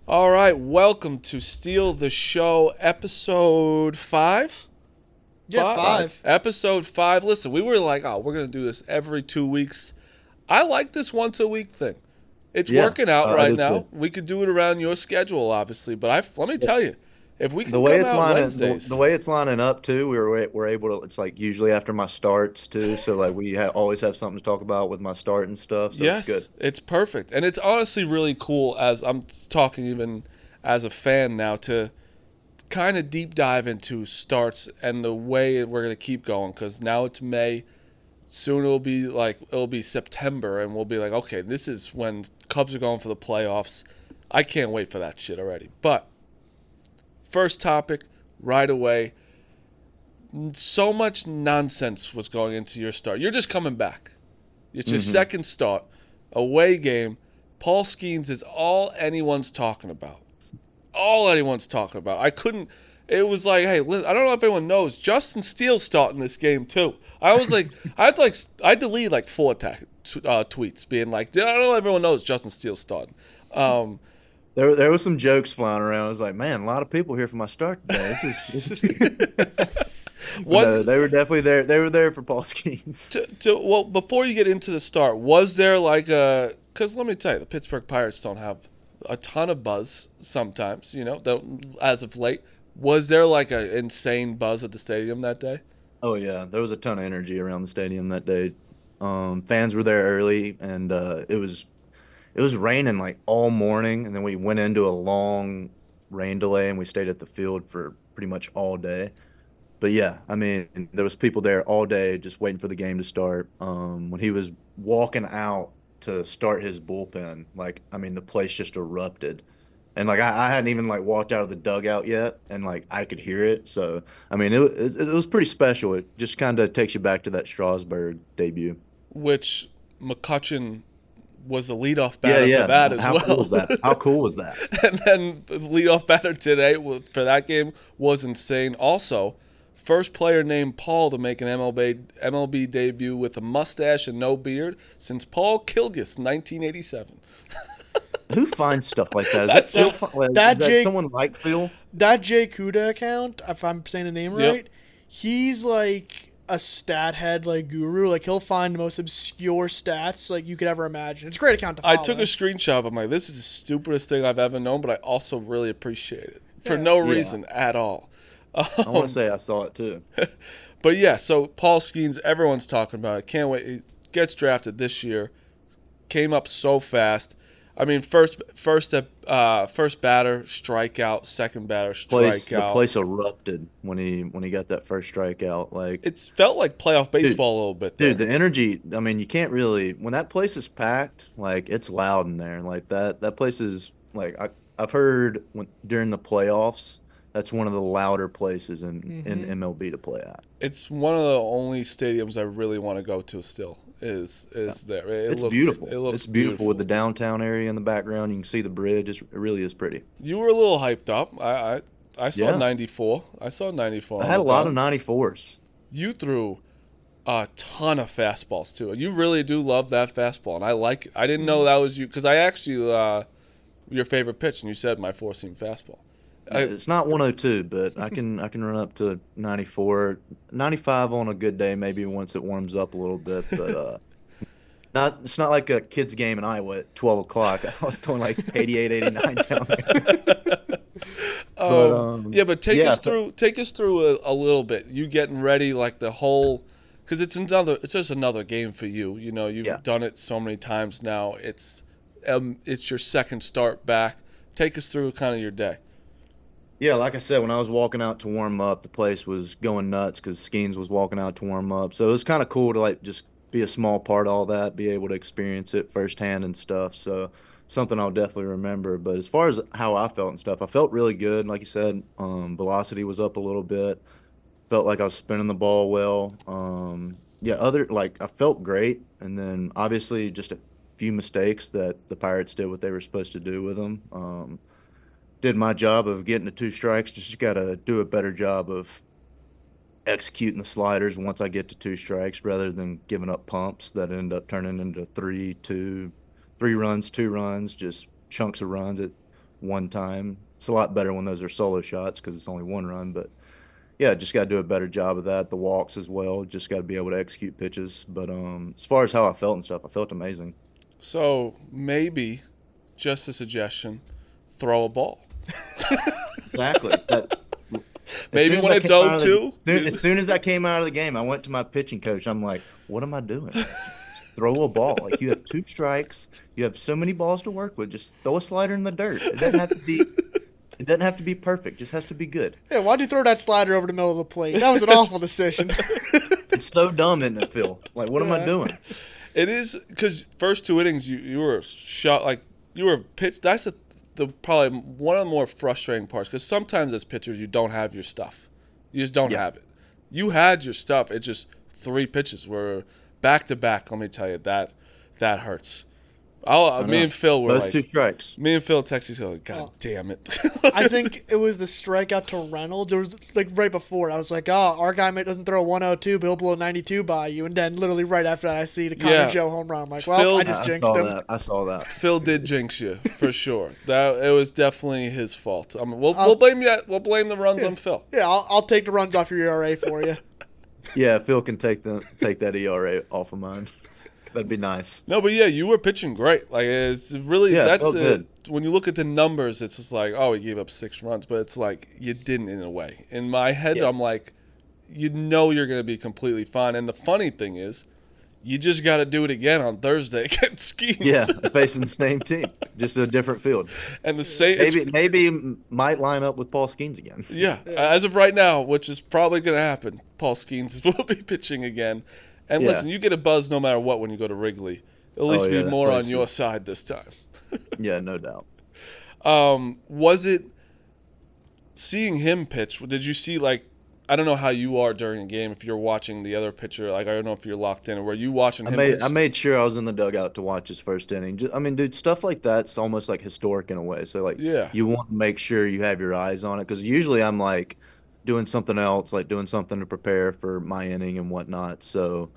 All right, welcome to Steele the Show, episode five. Yeah, Five. five. Episode five. Listen, we were like, oh, we're gonna do this every 2 weeks. I like this once a week thing. It's Yeah, working out I right do now. too. We could do it around your schedule, obviously, but let me The tell you, if we the can way come it's out lining the Wednesdays, way it's lining up too, we're able to. It's like usually after my starts too, so like always have something to talk about with my start and stuff. So it's good. yes, it's perfect, and it's honestly really cool. As I'm talking, even as a fan now, to kind of deep dive into starts and the way we're going to keep going because now it's May. Soon it'll be September and we'll be like, okay, this is when Cubs are going for the playoffs. I can't wait for that shit already. But first topic right away. So much nonsense was going into your start. You're just coming back. It's your Hmm. second start, away game. Paul Skeenes is all anyone's talking about. All anyone's talking about. I couldn't. It was like, hey, I don't know if anyone knows. Justin Steele starting this game too. I was like, I deleted like tweets being like, I don't know if everyone knows Justin Steele starting. Um, There was some jokes flying around. I was like, man, a lot of people here for my start today. This is But no, was they were definitely there. They were there for Paul Skeens. well before you get into the start, was there like a? Because let me tell you, the Pittsburgh Pirates don't have a ton of buzz sometimes. As of late, was there like an insane buzz at the stadium that day? Oh yeah, there was a ton of energy around the stadium that day. Fans were there early, and it was raining like all morning, and then we went into a long rain delay, and we stayed at the field for pretty much all day. But yeah, I mean, there was people there all day just waiting for the game to start. When he was walking out to start his bullpen, like I mean, the place just erupted. And like I hadn't even like walked out of the dugout yet, and like I could hear it. So I mean, it was pretty special. It just kind of takes you back to that Strasburg debut. Which McCutcheon was the leadoff Yeah, batter for yeah. that as How cool well. was that? How cool was that? And then the leadoff batter today for that game was insane. Also, first player named Paul to make an MLB debut with a mustache and no beard since Paul Kilgus, 1987. Who finds stuff like that? Is that That's Phil? it. That Is that Jake, someone like Phil? that Jay Kuda account, if I'm saying the name Yep. right, he's like a stat head like guru. Like he'll find the most obscure stats like you could ever imagine. It's a great account to I follow. took a screenshot of it. I'm like, this is the stupidest thing I've ever known, but I also really appreciate it for Yeah. no Yeah, reason at all. I want to Um, say I saw it too. but yeah, so Paul Skeens, everyone's talking about it. Can't wait. He gets drafted this year. Came up so fast. I mean, first batter strikeout, second batter The strikeout. place erupted when he got that first strikeout. Like, It's felt like playoff dude, baseball a little bit dude, there. the energy. I mean, you can't really when that place is packed. Like, it's loud in there. Like that place is like I've heard during the playoffs. That's one of the louder places in Hmm. MLB to play at. It's one of the only stadiums I really want to go to. Still Yeah. is there. It It's looks beautiful. it looks It's beautiful with beautiful. the downtown area in the background. You can see the bridge. It really is pretty. You were a little hyped up. I saw Yeah, 94. I saw 94 I on had the a lot of dot. 94s. You threw a ton of fastballs too. You really do love that fastball, and I like it. I didn't know that was you because I asked you your favorite pitch, and you said my four seam fastball. I, It's not 102, but I can run up to 94, 95 on a good day, maybe once it warms up a little bit. But not it's not like a kids game in Iowa at 12 o'clock. I was throwing like 88, 89 down there. But yeah, but yeah, take us through a little bit. You getting ready, like the whole, because it's just another game for you. You know, yeah. you've done it so many times now. It's your second start back. Take us through kind of your day. Yeah, like I said, when I was walking out to warm up, the place was going nuts because Skeens was walking out to warm up. So it was kind of cool to like just be a small part of all that, be able to experience it firsthand and stuff. So something I'll definitely remember. But as far as how I felt and stuff, I felt really good. Like you said, velocity was up a little bit. Felt like I was spinning the ball well. Yeah, other like I felt great. And then obviously just a few mistakes that the Pirates did what they were supposed to do with them. Did my job of getting the two strikes. Just got to do a better job of executing the sliders once I get to two strikes rather than giving up pumps that end up turning into 3-2, 3 runs, 2 runs, just chunks of runs. one time. It's a lot better when those are solo shots because it's only one run. But yeah, just got to do a better job of that. The walks as well. Just got to be able to execute pitches. But as far as how I felt and stuff, I felt amazing. So maybe, just a suggestion, throw a ball. Exactly. Maybe when it's 0-2. As soon as I came out of the game, I went to my pitching coach. I'm like, what am I doing? Just throw a ball. Like, you have 2 strikes. You have so many balls to work with. Just throw a slider in the dirt. It doesn't have to be. It doesn't have to be perfect. It just has to be good. Yeah, why'd you throw that slider over the middle of the plate? That was an awful decision. It's so dumb, isn't it, Phil? Like, what am I doing? It is, because first 2 innings you were shot, like you were pitched. That's the probably one of the more frustrating parts, because sometimes as pitchers you don't have your stuff. You just don't have it. You had your stuff. It's just 3 pitches were back to back. Let me tell you, that hurts. Me and Phil were those 2 strikes. Me and Phil texted each other, God damn it. I think it was the strikeout to Reynolds. It was like right before. I was like, our guy doesn't throw 102, but he'll blow 92 by you. And then literally right after that, I see the Connor Joe home run. I'm like, well, I just jinxed him. I saw that. Phil did jinx you for sure. It was definitely his fault. We'll blame you. We'll blame the runs on Phil. Yeah, I'll take the runs off your ERA for you. Yeah, Phil can take that ERA off of mine. That'd be nice. No, but yeah, you were pitching great. Like, it's really good. When you look at the numbers, it's just like, oh, he gave up 6 runs, but it's like you didn't in a way. In my head, I'm like, you're going to be completely fine. And the funny thing is, you just got to do it again on Thursday against Skeenes. Yeah, facing the same team, just a different field. And the same maybe might line up with Paul Skeenes again. Yeah, as of right now, which is probably going to happen, Paul Skeenes will be pitching again. And listen, you get a buzz no matter what when you go to Wrigley. At least be more on your side this time. Yeah, no doubt. Was it seeing him pitch? Did you see, like, I don't know how you are during a game if you're watching the other pitcher. Like, I don't know if you're locked in. Or were you watching him pitch? I made sure I was in the dugout to watch his first inning. Dude, stuff like that's almost like historic in a way. So, like, you want to make sure you have your eyes on it. Because usually I'm, like, doing something else, like doing something to prepare for my inning and whatnot. So,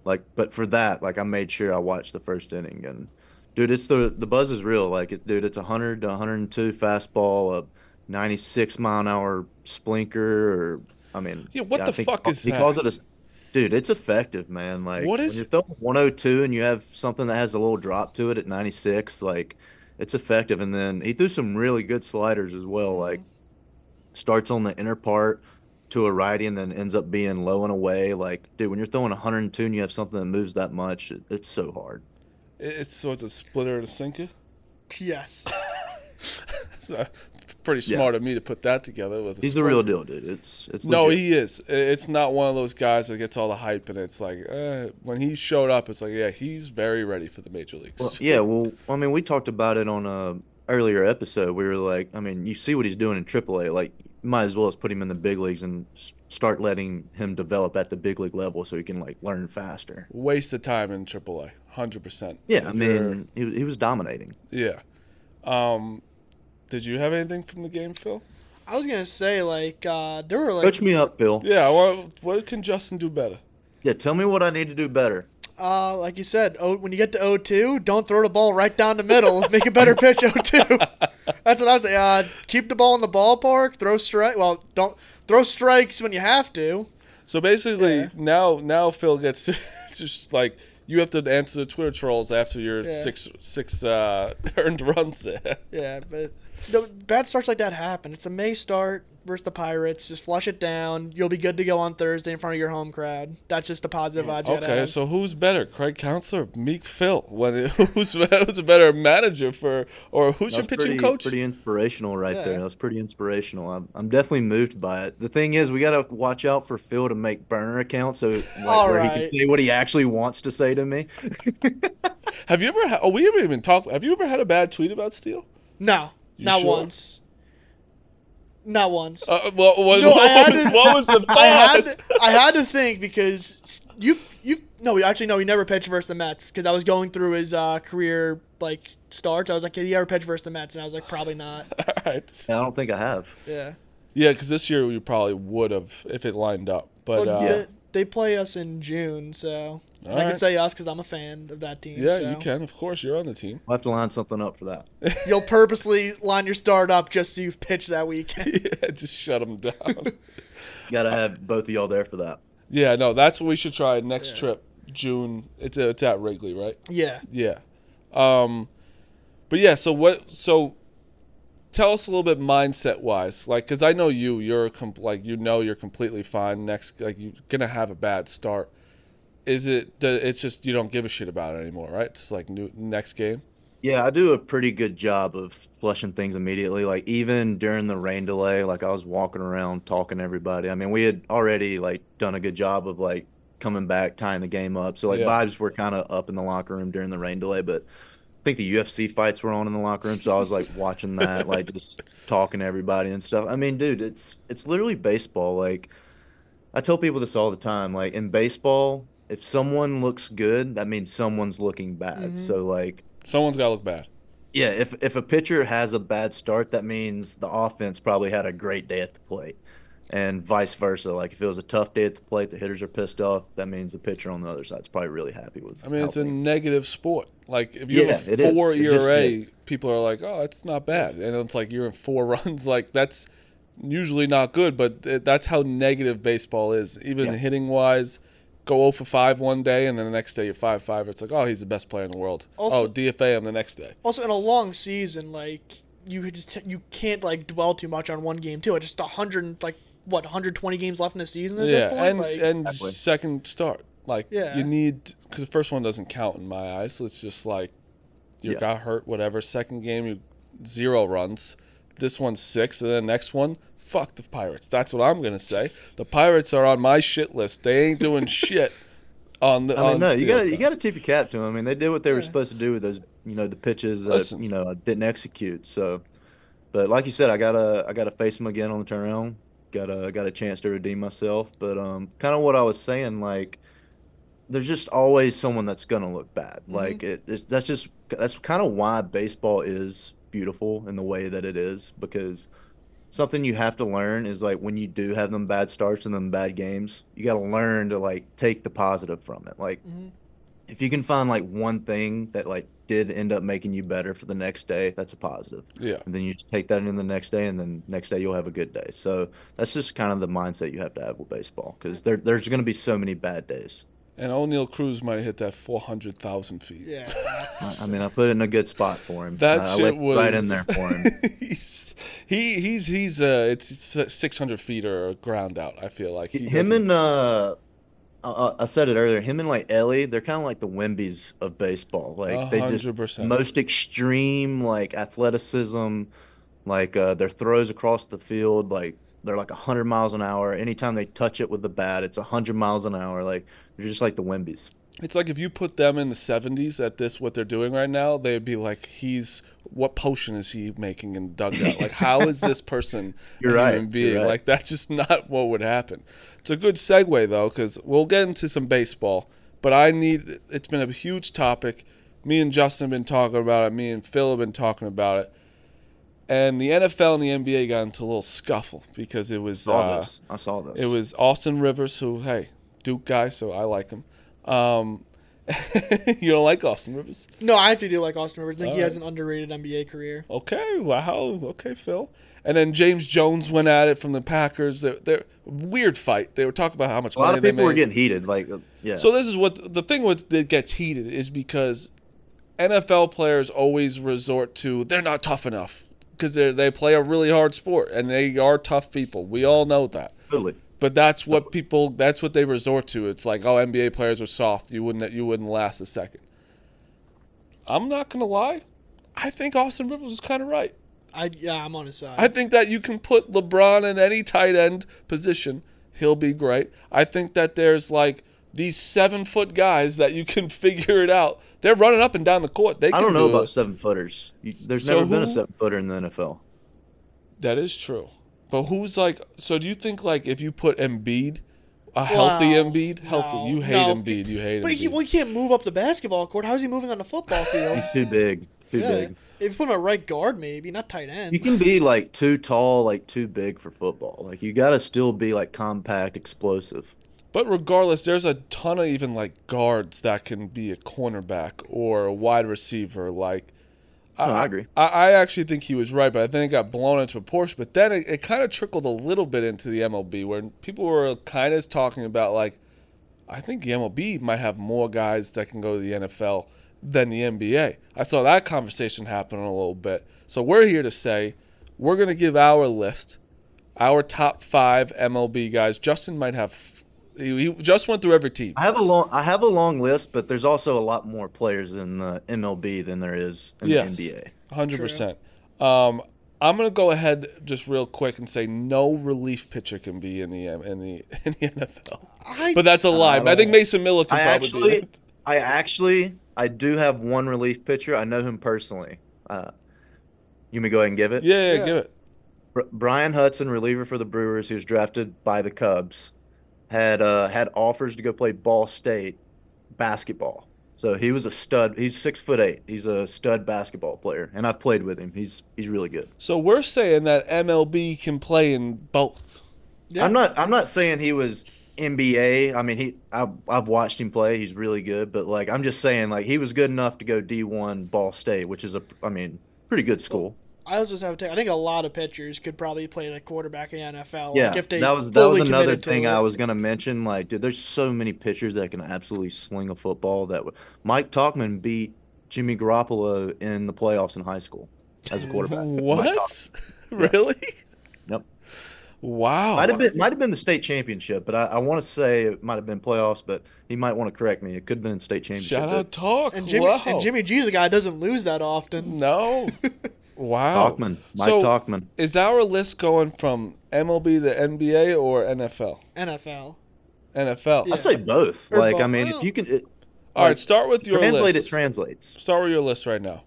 like, but for that, like, I made sure I watched the first inning. And, dude, it's the buzz is real. Like, it's 100 to 102 fastball, a 96-mile-an-hour splinker, or what the fuck is that? He calls it a. Dude, it's effective, man. Like, when you're throwing 102 and you have something that has a little drop to it at 96, like, it's effective. And then he threw some really good sliders as well. Like, starts on the inner part to a righty and then ends up being low and away. Like, dude, when you're throwing 102 and you have something that moves that much, it's so hard. It's a splitter and a sinker? Yes. So, pretty smart of me to put that together with a He's the real deal, dude. It's no, legit. he is. It's not one of those guys that gets all the hype, and it's like, when he showed up, it's like, yeah, he's very ready for the major leagues. We talked about it on a earlier episode. We were like, you see what he's doing in AAA. Like, you might as well just put him in the big leagues and start letting him develop at the big league level so he can, like, learn faster. Waste of time in AAA, 100%. Yeah, he was dominating. Yeah. Did you have anything from the game, Phil? I was gonna say, like, there were like. Coach me up, Phil. Yeah. What can Justin do better? Yeah, tell me what I need to do better. Like you said, when you get to 0-2, don't throw the ball right down the middle. Make a better pitch 0-2. That's what I say. Keep the ball in the ballpark. Don't throw strikes when you have to. So basically, now Phil gets to just like you have to answer the Twitter trolls after your six earned runs there. Yeah, but bad starts like that happen. It's a May start versus the Pirates. Just flush it down. You'll be good to go on Thursday in front of your home crowd. That's just the positive vibes. Okay, so who's better, Craig Counsell or Meek Phil? Who's a better manager or who's your pitching coach? Pretty inspirational there. That was pretty inspirational. I'm definitely moved by it. The thing is, we got to watch out for Phil to make burner accounts so he can say what he actually wants to say to me. Have you ever? We haven't even talked. Have you ever had a bad tweet about Steele? No, not once. Not once. What was the thought? I had to think because he never pitched versus the Mets because I was going through his career like starts. I was like, did he ever pitch versus the Mets? And I was like, probably not. All right. I don't think I have. Yeah. Yeah, because this year you probably would have if it lined up. But they play us in June, so All And I right. can say us because I'm a fan of that team. Yeah, so. you can. Of course, you're on the team. We'll have to line something up for that. You'll purposely line your start up just so you've pitched that weekend. Yeah, just shut them down. Gotta have both of y'all there for that. Yeah, no, that's what we should try next Yeah. trip. June. It's at Wrigley, right? Yeah. Yeah. But yeah, so tell us a little bit mindset wise, like, because I know you're you're completely fine next, like you're gonna have a bad start. It's just you don't give a shit about it anymore, right? It's like next game. Yeah, I do a pretty good job of flushing things immediately. Like even during the rain delay, like I was walking around talking to everybody. I mean, we had already like done a good job of like coming back, tying the game up. So like Yeah. vibes were kind of up in the locker room during the rain delay, but I think the UFC fights were on in the locker room, so I was like watching that, like just talking to everybody and stuff. I mean, dude, it's literally baseball. Like I tell people this all the time. Like in baseball, if someone looks good, that means someone's looking bad. So like Someone's gotta look bad. yeah, if a pitcher has a bad start, that means the offense probably had a great day at the plate, and vice versa. Like if it was a tough day at the plate, the hitters are pissed off. That means the pitcher on the other side's probably really happy with. I mean, how it's a things- negative sport. Like if you have it a is. 4 It just ERA, is. people are like, "Oh, it's not bad," and it's like you're in 4 runs. Like that's usually not good, but that's how negative baseball is. Even Yeah. hitting wise, go 0 for 5 one day, and then the next day you're 5-5. It's like, oh, he's the best player in the world. Also- DFA him the next day. Also, in a long season, like you can't like dwell too much on one game too. It's just 120 games left in the season at this point. and Like, and Exactly. second start. Like Yeah. you need, because the first one doesn't count in my eyes. So it's just like you Yeah. got hurt, whatever. Second game, you 0 runs. This one's 6, and then the next one, fuck the Pirates. That's what I'm gonna say. The Pirates are on my shit list. They ain't doing shit on the. I mean, on no, you Steele gotta stuff. tip your cap to them. I mean, they did what they were Yeah. supposed to do with those, the pitches that Listen. didn't execute. So, but like you said, I gotta face them again on the turnaround. Got a chance to redeem myself. But kind of what I was saying, like, there's just always someone that's gonna look bad. Like that's kind of why baseball is beautiful in the way that it is, because something you have to learn is like when you do have them bad starts and them bad games, you got to learn to like take the positive from it. Like if you can find like one thing that like did end up making you better for the next day, that's a positive. Yeah. And then you just take that into the next day, and then next day you'll have a good day. So that's just kind of the mindset you have to have with baseball, because there's going to be so many bad days. And O'Neal Cruz might have hit that 400,000 feet. yeah, I mean, I put it in a good spot for him. That I shit left it was right in there for him. It's 600 feet or ground out. I feel like Him doesn't- and I said it earlier. Him and like Ellie, they're kind of like the Wembies of baseball. Like they just 100%. most extreme like athleticism, like their throws across the field, like they're like 100 miles an hour. Anytime they touch it with the bat, it's 100 miles an hour. Like they're just like the Wembies. It's like if you put them in the 70s at this, what they're doing right now, they'd be like, what potion is he making in the dugout? Like, how is this person You're a right, human being? you're right. Like, that's just not what would happen. It's a good segue, though, because we'll get into some baseball, but it's been a huge topic. Me and Justin have been talking about it. Me and Phil have been talking about it. And the NFL and the NBA got into a little scuffle because it was I saw this. it was Austin Rivers, who, hey, Duke guy, so I like him. You don't like Austin Rivers? no, I actually do like Austin Rivers. I think he All has an underrated NBA career. Okay, wow. Okay, Phil. And then James Jones went at it from the Packers. They're weird fight. They were talking about how much a lot money of they people were made. getting heated. Like yeah. So this is what the thing with that gets heated is because NFL players always resort to they're not tough enough because they play a really hard sport and they are tough people. We all know that. Totally. But that's what they resort to. It's like, oh, NBA players are soft. You wouldn't last a second. I'm not gonna lie. I think Austin Rivers is kind of right. I'm on his side. I think that you can put LeBron in any tight end position. He'll be great. I think that there's like these 7-foot guys that you can figure it out. They're running up and down the court. They I can don't know do about it. 7-footers. There's So never been a who- 7-footer in the NFL. That is true. But who's like? So do you think like if you put Embiid, a healthy Wow. Embiid, healthy? No, You hate no. Embiid. You hate But Embiid. he can't move up the basketball court. How is he moving on the football field? He's too big. Too yeah. big. If you put him at right guard, maybe not tight end. You can be like too tall, like too big for football. Like you got to still be like compact, explosive. But regardless, there's a ton of even like guards that can be a cornerback or a wide receiver. Like, No, I agree. I actually think he was right, but I think it got blown into proportion. But then it kind of trickled a little bit into the MLB, where people were kind of talking about like, I think the MLB might have more guys that can go to the NFL than the NBA. I saw that conversation happen a little bit. So we're here to say we're going to give our list, our top 5 MLB guys. Justin might have. He just went through every team. I have a long list, but there's also a lot more players in the MLB than there is in the NBA. 100%. I'm gonna go ahead just real quick and say no relief pitcher can be in the NFL. But that's a lie. I think Mason Miller can probably be it. I do have one relief pitcher. I know him personally. You may go ahead and give it. Yeah, give it. Brian Hudson, reliever for the Brewers, he was drafted by the Cubs. Had offers to go play Ball State basketball. So he was a stud. He's 6'8". He's a stud basketball player, and I've played with him. He's really good. So we're saying that MLB can play in both. Yeah. I'm not saying he was NBA. I mean, I've watched him play. He's really good, but like I'm just saying like he was good enough to go D1 Ball State, which is pretty good school. I also have to. I think a lot of pitchers could probably play like quarterback in the NFL. Yeah, like if they that was another thing I was gonna mention. Like, dude, there's so many pitchers that can absolutely sling a football. Mike Talkman beat Jimmy Garoppolo in the playoffs in high school as a quarterback. What? Really? Yep. Wow. Might have been the state championship, but I want to say it might have been playoffs. But he might want to correct me. It could have been state championship. Shout out Talk. And Jimmy G's a guy that doesn't lose that often. No. Wow. Mike Talkman. Is our list going from MLB to NBA or NFL? NFL. NFL. Yeah. I say both. Or like, both. I mean, if you can. All right, start with your translate list. It translates. Start with your list right now.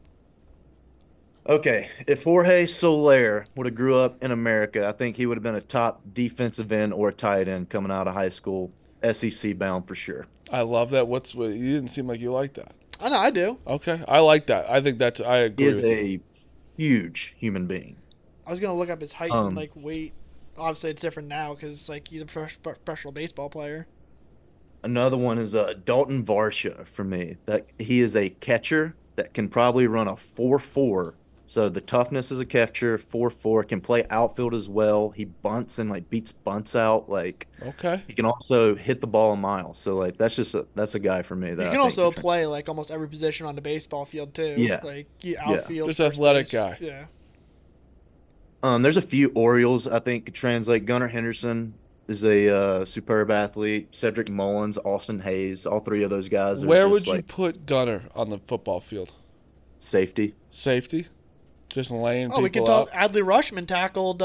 Okay, if Jorge Soler would have grew up in America, I think he would have been a top defensive end or a tight end coming out of high school, SEC bound for sure. I love that. You didn't seem like you like that. I know, I do. Okay, I like that. I think I agree. He is with you. a huge human being. I was gonna look up his height and like weight. Obviously, it's different now because like he's a professional baseball player. Another one is Dalton Varsha for me. That he is a catcher that can probably run a 4.4. So the toughness as a catcher, 4.4, can play outfield as well. He bunts and like beats bunts out. Like, okay, he can also hit the ball a mile. So like that's a guy for me. That he can also play like almost every position on the baseball field too. Yeah, like outfield. Just athletic base. guy. Yeah. There's a few Orioles I think could translate. Gunnar Henderson is a superb athlete. Cedric Mullins, Austin Hayes, all three of those guys. Where would you put Gunnar on the football field? Safety. Just laying people we can talk. out. Adley Rushman tackled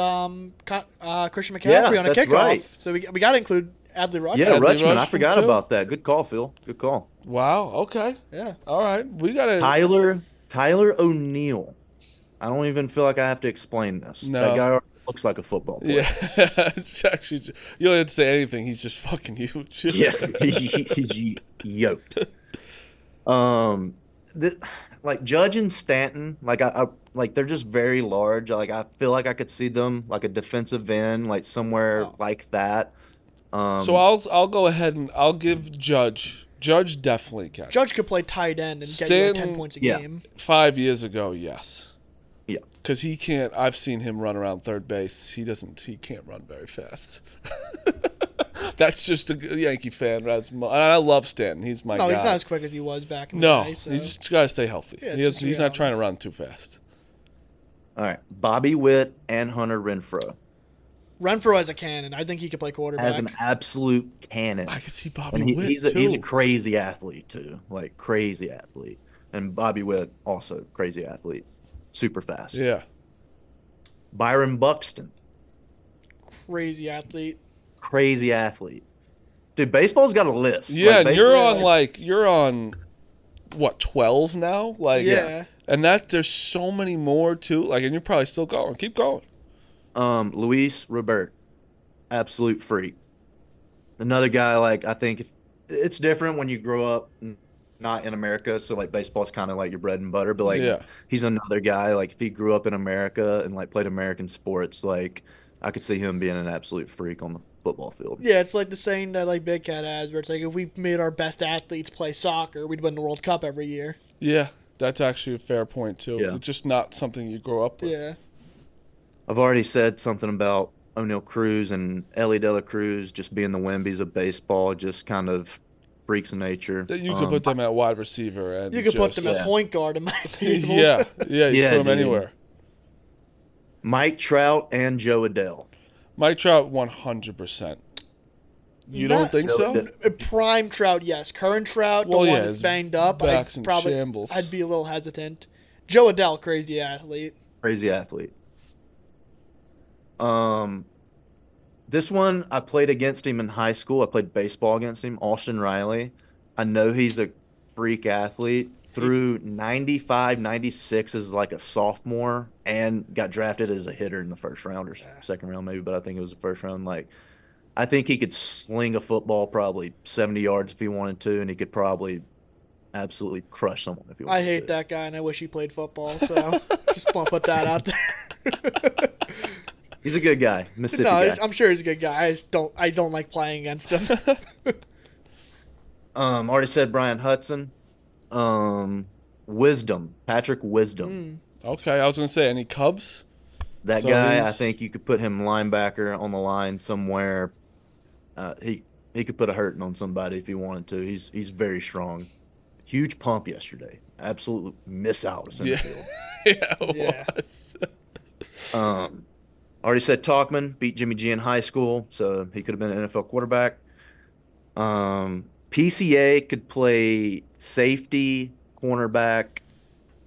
Christian McCaffrey on a kickoff. Right. So we got to include Adley Rushman. Yeah, Rushman. I forgot too. about that. Good call, Phil. Good call. Wow. Okay. Yeah. All right. We got to. Tyler O'Neill. I don't even feel like I have to explain this. No. That guy looks like a football player. Yeah. It's actually, you don't have to say anything. He's just fucking huge. Yeah. He's yoked. Like Judge and Stanton, like I they're just very large. Like I feel like I could see them like a defensive end, like somewhere like that. So I'll go ahead and I'll give Judge. Judge definitely can. Judge could play tight end and get you like 10 points a game. 5 years ago, yes. Yeah. Because he can't. I've seen him run around third base. He can't run very fast. That's just a Yankee fan. And I love Stanton. He's my guy. No, he's not as quick as he was back in the day. So. He just got to stay healthy. Yeah, he's not trying to run too fast. All right. Bobby Witt and Hunter Renfroe. Renfroe has a cannon. I think he could play quarterback. Has an absolute cannon. I can see Bobby Witt, he's a crazy athlete, too. Like, crazy athlete. And Bobby Witt, also crazy athlete. Super fast. Yeah. Byron Buxton. Crazy athlete. Crazy athlete. Dude, baseball's got a list. Yeah, and you're on what, 12 now? Like, yeah. And there's so many more too. Like, and you're probably still going. Keep going. Luis Robert, absolute freak. Another guy, like, I think it's different when you grow up not in America, so like baseball's kind of like your bread and butter, but like he's another guy, like if he grew up in America and like played American sports, like I could see him being an absolute freak on the football field. Yeah, it's like the saying that like Big Cat has, where it's like if we made our best athletes play soccer, we'd win the World Cup every year. Yeah, that's actually a fair point too. Yeah. It's just not something you grow up with. Yeah. I've already said something about O'Neal Cruz and Ellie De La Cruz just being the Wembies of baseball, just kind of freaks of nature. That you could put them at wide receiver and You could put just- them at point guard in my opinion. yeah, you Yeah, put them dude. anywhere. Mike Trout and Joe Adele. Mike Trout, 100%. You don't Not- think so? Prime Trout, yes. Current Trout, Well, the yeah, one that's his banged up, back's I'd in probably shambles. I'd be a little hesitant. Joe Adele, crazy athlete. Crazy athlete. This one, I played against him in high school. I played baseball against him, Austin Riley. I know he's a freak athlete. Through 95, 96 as like a sophomore and got drafted as a hitter in the first round or second round maybe, but I think it was the first round. Like, I think he could sling a football probably 70 yards if he wanted to, and he could probably absolutely crush someone if he wanted I to. hate that guy, and I wish he played football. So just want to put that out there. He's a good guy, Mississippi No, guy. I'm sure he's a good guy. I don't like playing against him. Already said Brian Hudson. Wisdom, Patrick Wisdom. Okay, I was going to say, any Cubs? That So guy, I he's- think you could put him linebacker on the line somewhere. He could put a hurting on somebody if he wanted to. He's very strong. Huge pump yesterday. Absolute miss out of center Yeah. field. Yeah, it Yeah. was. Already said Talkman beat Jimmy G in high school, so he could have been an NFL quarterback. PCA could play safety, cornerback,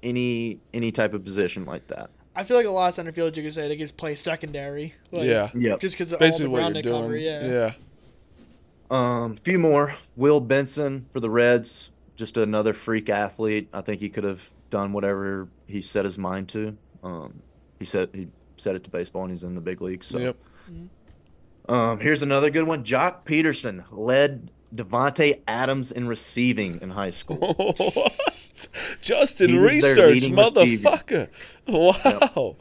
any type of position like that. I feel like a lot of center field you could say they could just play secondary. Like, Yeah. Yep. Just because of all Basically the what ground you're they doing. cover. Yeah. Yeah. A few more. Will Benson for the Reds, just another freak athlete. I think he could have done whatever he set his mind to. He set it to baseball, and he's in the big leagues. So, Yep. here's another good one. Jock Peterson led Devontae Adams in receiving in high school. What? Justin He was their Research, leading receiver. motherfucker. Wow.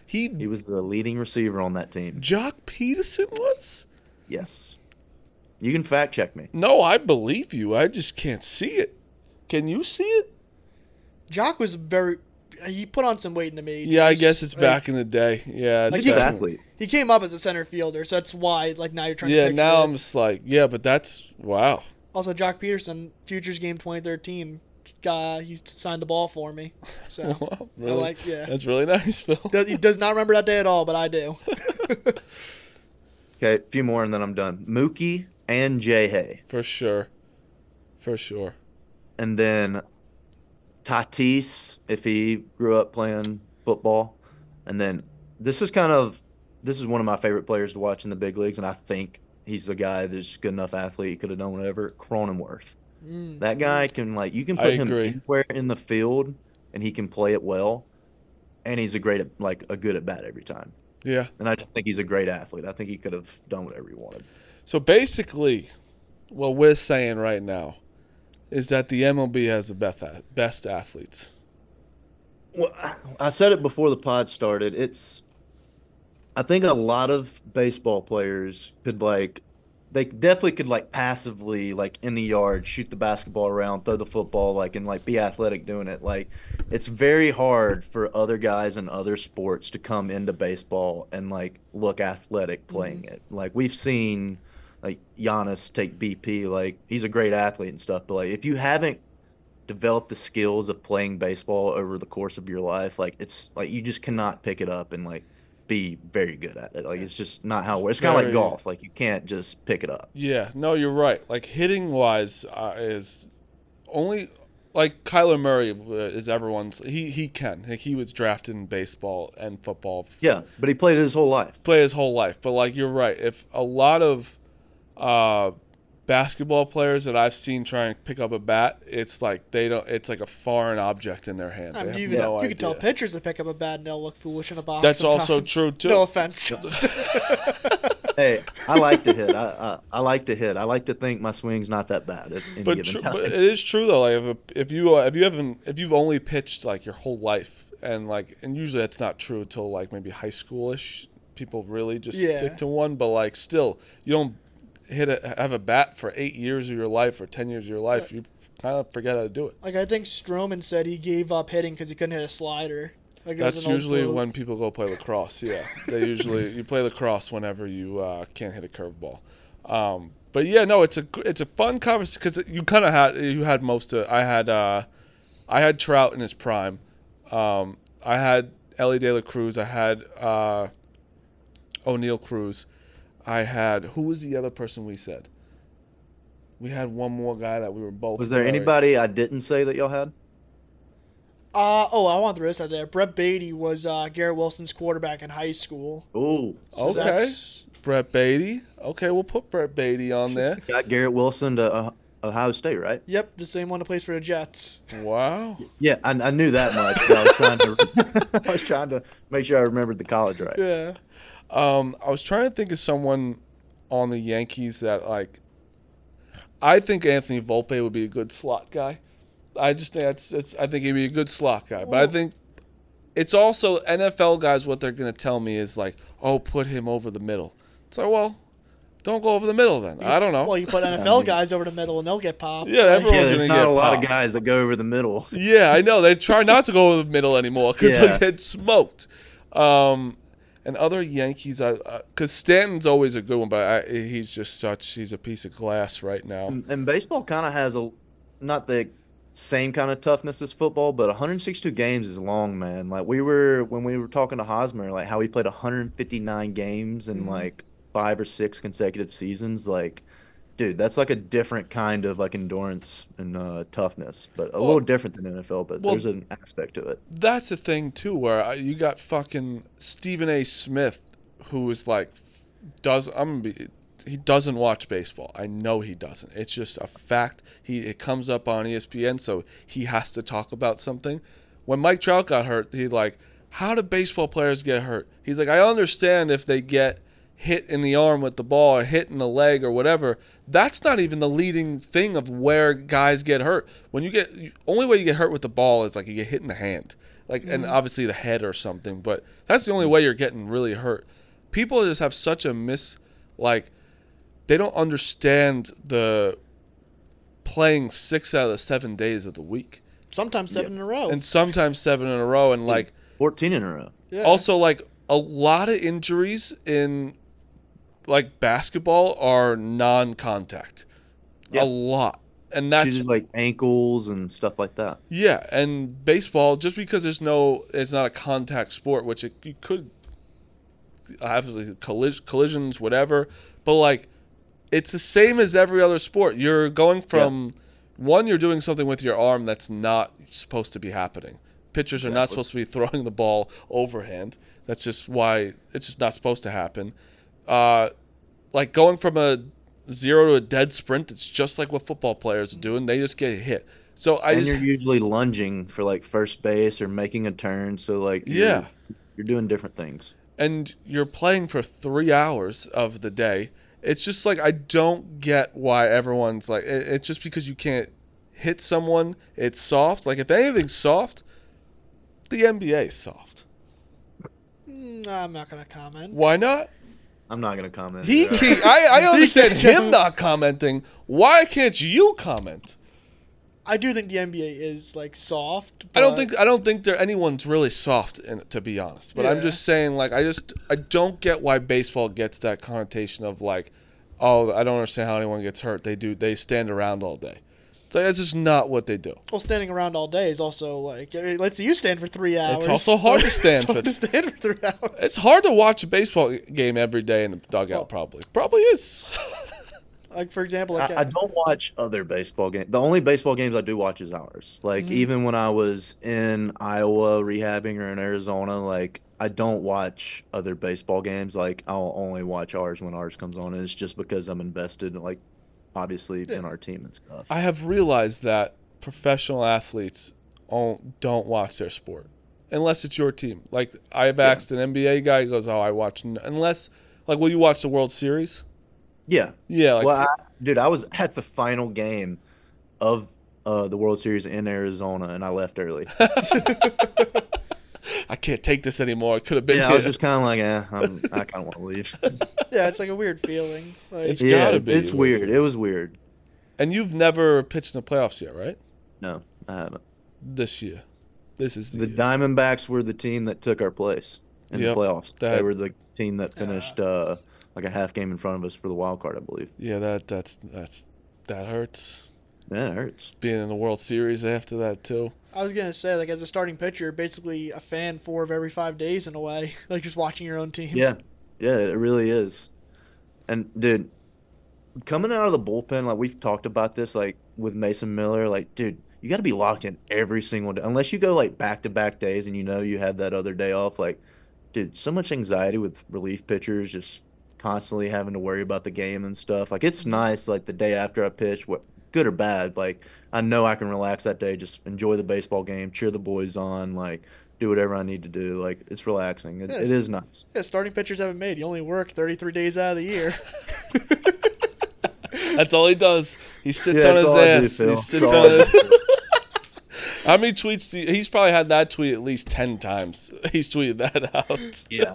He was the leading receiver on that team. Jock Peterson was? Yes. You can fact check me. No, I believe you. I just can't see it. Can you see it? Jock was he put on some weight in the majors. Yeah, I guess it's Like, back in the day. Yeah, it's Like He's back an in- athlete. He came up as a center fielder, so that's why. Like now you're trying. Yeah, to picture now it. I'm just like, yeah, but that's wow. Also, Jock Peterson, Futures Game 2013, he signed the ball for me. So Wow, I really? like, yeah. That's really nice, Phil. He does not remember that day at all, but I do. Okay, a few more and then I'm done. Mookie and Jay Hay. For sure. For sure. And then Tatis, if he grew up playing football. And then this is one of my favorite players to watch in the big leagues, and I think he's a guy that's a good enough athlete. He could have done whatever. Cronenworth. That guy can, like, you can I put him agree. anywhere in the field, and he can play it well. And he's a good at bat every time. Yeah. And I just think he's a great athlete. I think he could have done whatever he wanted. So basically, what we're saying right now is that the MLB has the best athletes. Well, I said it before the pod started. I think a lot of baseball players they definitely could passively in the yard shoot the basketball around, throw the football and be athletic doing it. It's very hard for other guys in other sports to come into baseball and look athletic playing it. We've seen Giannis take BP. He's a great athlete and stuff, but if you haven't developed the skills of playing baseball over the course of your life, it's you just cannot pick it up and be very good at it. It's just not how it works. It's kind of like Very- golf. You can't just pick it up. Yeah, no, you're right. Hitting wise is only Kyler Murray is everyone's. He can. He was drafted in baseball and football. Yeah, but he played it his whole life. Play his whole life. But you're right. If a lot of basketball players that I've seen try and pick up a bat, it's they don't. It's like a foreign object in their hand. I They mean, have you no could tell idea. pitchers to pick up a bat and they'll look foolish in a box. That's also sometimes. true, too. No offense, Justin. Hey, I like to hit. I like to hit. I like to think my swing's not that bad at any But, given time. but it is true though. If you've only pitched your whole life, and usually that's not true until maybe high schoolish, people really just Yeah. stick to one. But like, still, you don't have a bat for 8 years of your life or 10 years of your life. You kind of forget how to do it. Like, I think Stroman said he gave up hitting because he couldn't hit a slider. Like, it was That's an old usually quote. when people go play lacrosse. Yeah, you play lacrosse whenever you can't hit a curveball. But yeah, no, it's a fun conversation because you kind of had most of. I had Trout in his prime. I had Ellie De La Cruz. I had O'Neal Cruz. I had, who was the other person we said? We had one more guy that we were both. Was there anybody I didn't say that y'all had? I want the rest out there. Brett Beatty was Garrett Wilson's quarterback in high school. Oh, So Okay. that's- Brett Beatty. Okay, we'll put Brett Beatty on there. got Garrett Wilson to Ohio State, right? Yep, the same one that plays for the Jets. Wow. Yeah, I knew that much. But I was trying to I was trying to make sure I remembered the college right. Yeah. I was trying to think of someone on the Yankees that, like, I think Anthony Volpe would be a good slot guy. I just think I think he'd be a good slot guy. But I think it's also NFL guys, what they're going to tell me is like, oh, put him over the middle. It's like, well, don't go over the middle then. I don't know. Well, you put NFL guys over the middle and they'll get popped. Yeah, everyone's Yeah, going there's to not get a lot of popped. guys that go over the middle. Yeah, I know. They try not to go over the middle anymore because Yeah. they get smoked. And other Yankees, because Stanton's always a good one, but he's a piece of glass right now. And baseball kind of has not the same kind of toughness as football, but 162 games is long, man. Like when we were talking to Hosmer, like how he played 159 games in like 5 or 6 consecutive seasons. Like, dude, that's like a different kind of like endurance and toughness, but a little different than NFL. But there's an aspect to it. That's the thing too, where you got fucking Stephen A. Smith, who is like, he doesn't watch baseball. I know he doesn't. It's just a fact. It comes up on ESPN, so he has to talk about something. When Mike Trout got hurt, he's like, how do baseball players get hurt? He's like, I understand if they get hit in the arm with the ball or hit in the leg or whatever. That's not even the leading thing of where guys get hurt. When only way you get hurt with the ball is like you get hit in the hand, like, and obviously the head or something. But that's the only way you're getting really hurt. People just have such a they don't understand the playing 6 out of the 7 days of the week, Sometimes 7 in a row. and sometimes 7 in a row, and like 14 in a row. yeah. also like a lot of injuries in like basketball are non-contact. Yeah. A lot. And that's Usually like ankles and stuff like that. yeah, and baseball, just because it's not a contact sport, which you could have collisions, whatever, but like it's the same as every other sport. You're going from you're doing something with your arm that's not supposed to be happening. Pitchers are not supposed to be throwing the ball overhand. That's just why it's just not supposed to happen. Like going from a 0 to a dead sprint, it's just like what football players are doing. They just get hit. So You're usually lunging for like first base or making a turn. So like you're doing different things. And you're playing for 3 hours of the day. It's just like I don't get why everyone's like it's just because you can't hit someone. It's soft. Like if anything's soft, the NBA is soft. I'm not going to comment. Why not? I'm not gonna comment. I understand him not commenting. Why can't you comment? I do think the NBA is like soft. I don't think anyone's really soft, to be honest. But I'm Yeah. just saying, like, I don't get why baseball gets that connotation of like, oh, I don't understand how anyone gets hurt. They stand around all day. It's like that's just not what they do. Well, standing around all day is also like, let's say you stand for 3 hours. It's also hard to stand It's hard to stand for 3 hours. It's hard to watch a baseball game every day in the dugout. Probably is. Like, for example, like I don't watch other baseball games. The only baseball games I do watch is ours. Like even when I was in Iowa rehabbing or in Arizona, like I don't watch other baseball games. Like I'll only watch ours when ours comes on. And it's just because I'm invested, like obviously in our team and stuff. I have realized that professional athletes don't watch their sport unless it's your team. Like I've asked an NBA guy, he goes, "Oh, I watch unless like will you watch the World Series?" Yeah. Yeah, like Well, I was at the final game of the World Series in Arizona, and I left early. I can't take this anymore. It could have been. Yeah, I here. was just kind of like, I kind of want to leave. Yeah, it's like a weird feeling. Like, It's Yeah, gotta be. it's a weird weird. It feeling. was weird. And you've never pitched in the playoffs yet, right? No, I haven't. This year. This is The year. Diamondbacks were the team that took our place in the Yep, playoffs. They that- were the team that finished like a half game in front of us for the wild card, I believe. Yeah, that hurts. Yeah, it hurts. Being in the World Series after that too. I was gonna say, like, as a starting pitcher, basically a fan 4 of every 5 days in a way. Like just watching your own team. Yeah, yeah, it really is. And dude, coming out of the bullpen, like we've talked about this, like with Mason Miller, like dude, you got to be locked in every single day, unless you go like back-to-back days and you know you have that other day off. Like, dude, so much anxiety with relief pitchers, just constantly having to worry about the game and stuff. Like, it's nice, like the day after I pitch, what good or bad, like I know I can relax that day, just enjoy the baseball game, cheer the boys on, like do whatever I need to do. Like, it's relaxing. It is nice. Yeah, starting pitchers haven't made. You only work 33 days out of the year. That's all he does. He sits Yeah, on that's his all I do, ass. Phil. He That's sits all on I his. do. How many tweets? He's probably had that tweet at least 10 times. He's tweeted that out. Yeah.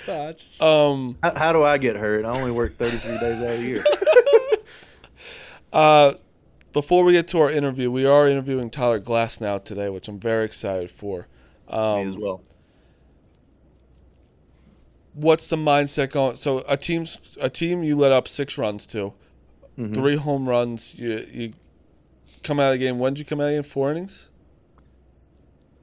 It's- How do I get hurt? I only work 33 days out of the year. Before we get to our interview, we are interviewing Tyler Glasnow today, which I'm very excited for. Me as well. What's the mindset going? So a team you let up 6 runs to, 3 home runs. You come out of the game. When did you come out of the game? 4 innings.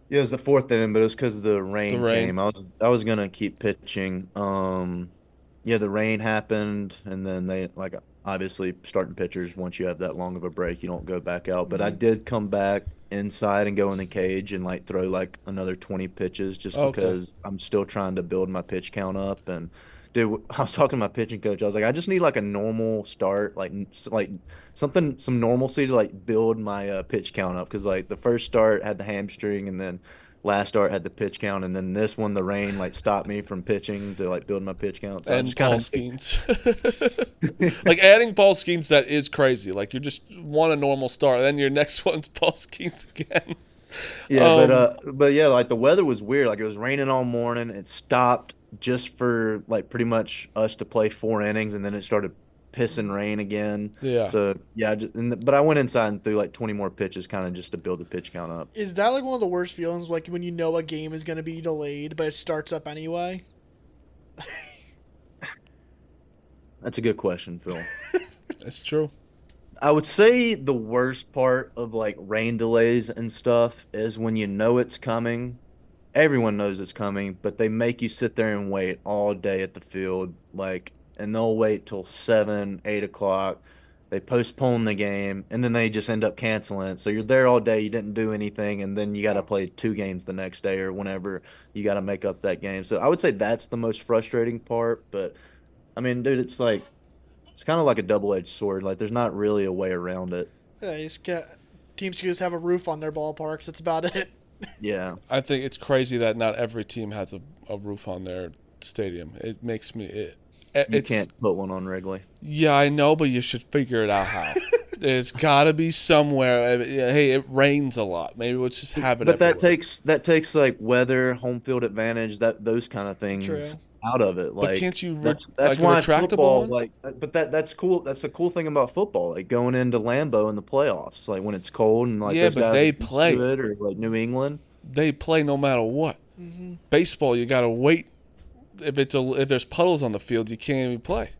Yeah, it was the 4th inning, but it was because of the rain came. I was gonna keep pitching. Yeah, the rain happened, and then they like obviously starting pitchers. Once you have that long of a break, you don't go back out. But I did come back inside and go in the cage and like throw like another 20 pitches just because I'm still trying to build my pitch count up. And dude, I was talking to my pitching coach. I was like, I just need like a normal start, like some normalcy to like build my pitch count up, because like the first start had the hamstring, and then last start had the pitch count, and then this one the rain like stopped me from pitching to like build my pitch count. So And Paul Skeenes. Like adding Paul Skeenes, that is crazy. Like you just want a normal start, then your next one's Paul Skeenes again. Yeah, but yeah, like the weather was weird. Like it was raining all morning. It stopped just for like pretty much us to play 4 innings, and then it started pissing rain again. Yeah. So yeah, but I went inside and threw like 20 more pitches, kind of just to build the pitch count up. Is that like one of the worst feelings, like when you know a game is going to be delayed, but it starts up anyway? That's a good question, Phil. It's true. I would say the worst part of like rain delays and stuff is when you know it's coming. Everyone knows it's coming, but they make you sit there and wait all day at the field, like, and they'll wait till 7, 8 o'clock. They postpone the game, and then they just end up canceling it. So you're there all day, you didn't do anything, and then you got to play 2 games the next day or whenever you got to make up that game. So I would say that's the most frustrating part. But I mean, dude, it's like it's kind of like a double-edged sword. Like there's not really a way around it. Yeah, teams should just have a roof on their ballparks. That's about it. Yeah. I think it's crazy that not every team has a roof on their stadium. It makes me. You can't put one on regularly. Yeah, I know, but you should figure it out how. There's got to be somewhere. Hey, it rains a lot. Maybe let's just have it. But everywhere. that takes like weather, home field advantage, those kind of things True. out of it. Like, But can't you? that's like a why retractable football, one? like, but that's cool. That's the cool thing about football, like going into Lambeau in the playoffs, like when it's cold and like Yeah, those but guys they are used to play. it, or like New England. They play no matter what. Mm-hmm. Baseball, you got to wait. If there's puddles on the field, you can't even play.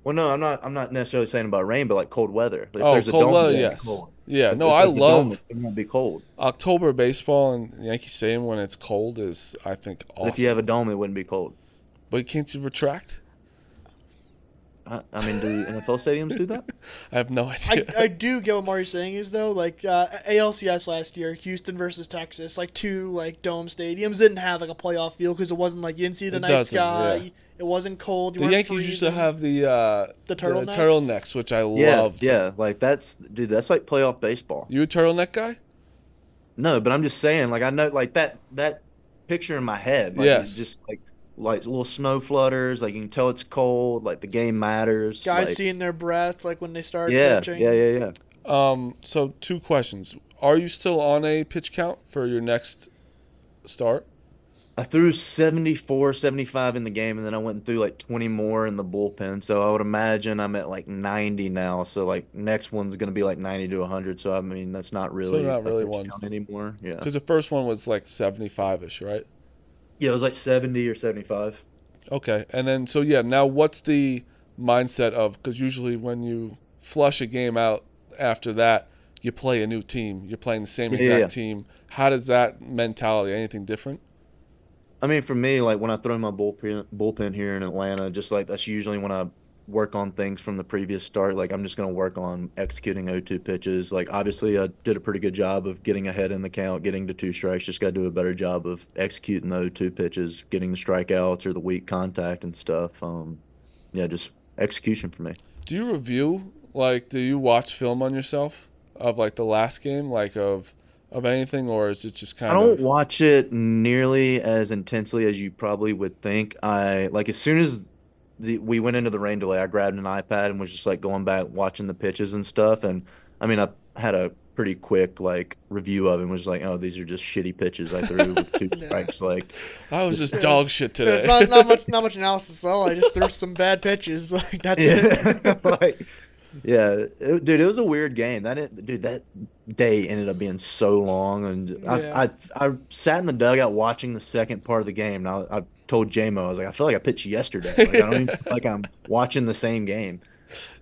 Well, no, I'm not necessarily saying about rain, but like cold weather. If Oh, there's a cold dome, weather, it won't be yes. cold. Yeah, If no, there's, I like, a love dome, it won't be cold. October baseball and Yankee Stadium when it's cold is, I think, But awesome. if you have a dome, it wouldn't be cold. But can't you retract? I mean, do NFL stadiums do that? I have no idea. I do get what Mario's saying is, though, like ALCS last year, Houston versus Texas, like 2 like dome stadiums didn't have like a playoff feel because it wasn't like you didn't see the It night doesn't, sky. yeah. It wasn't cold. You The weren't Yankees used to freezing. have the turtlenecks? turtlenecks, which I Yeah, loved. yeah, like that's like playoff baseball. You a turtleneck guy? No, but I'm just saying, like I know, like that picture in my head, like Yes. it's just like little snow flutters, like you can tell it's cold, like the game matters. Guys like, seeing their breath like when they start yeah, pitching. yeah. So 2 questions. Are you still on a pitch count for your next start? I threw 74, 75 in the game, and then I went and threw like 20 more in the bullpen. So I would imagine I'm at like 90 now. So like next one's gonna be like 90 to 100. So I mean that's not So really not a really pitch one. count anymore. Yeah. Because the first one was like 75-ish, right? Yeah, it was like 70 or 75. Okay. And then, so yeah, now what's the mindset of, because usually when you flush a game out after that, you play a new team. You're playing the same Yeah, yeah, exact yeah. team. How does that mentality, anything different? I mean, for me, like when I throw my bullpen here in Atlanta, just like that's usually when I work on things from the previous start. Like I'm just going to work on executing 0-2 pitches. Like obviously, I did a pretty good job of getting ahead in the count, getting to two strikes. Just got to do a better job of executing the 0-2 pitches, getting the strikeouts or the weak contact and stuff. Yeah, just execution for me. Do you review, like, do you watch film on yourself of like the last game, like of anything, or is it just I kind don't of, watch it nearly as intensely as you probably would think. I like as soon as we went into the rain delay, I grabbed an iPad and was just like going back watching the pitches and stuff. And I mean, I had a pretty quick like review of it and was like, oh, these are just shitty pitches I threw with two Yeah. strikes. Like, I was just just dog shit Yeah, it's today? not much analysis at all. I just threw some bad pitches. Like that's yeah, it. like yeah, dude, it was a weird game. Dude, that day ended up being so long, and Yeah. I sat in the dugout watching the second part of the game. And I told JMO, I was like, I feel like I pitched yesterday. Like I don't even feel like I'm watching the same game.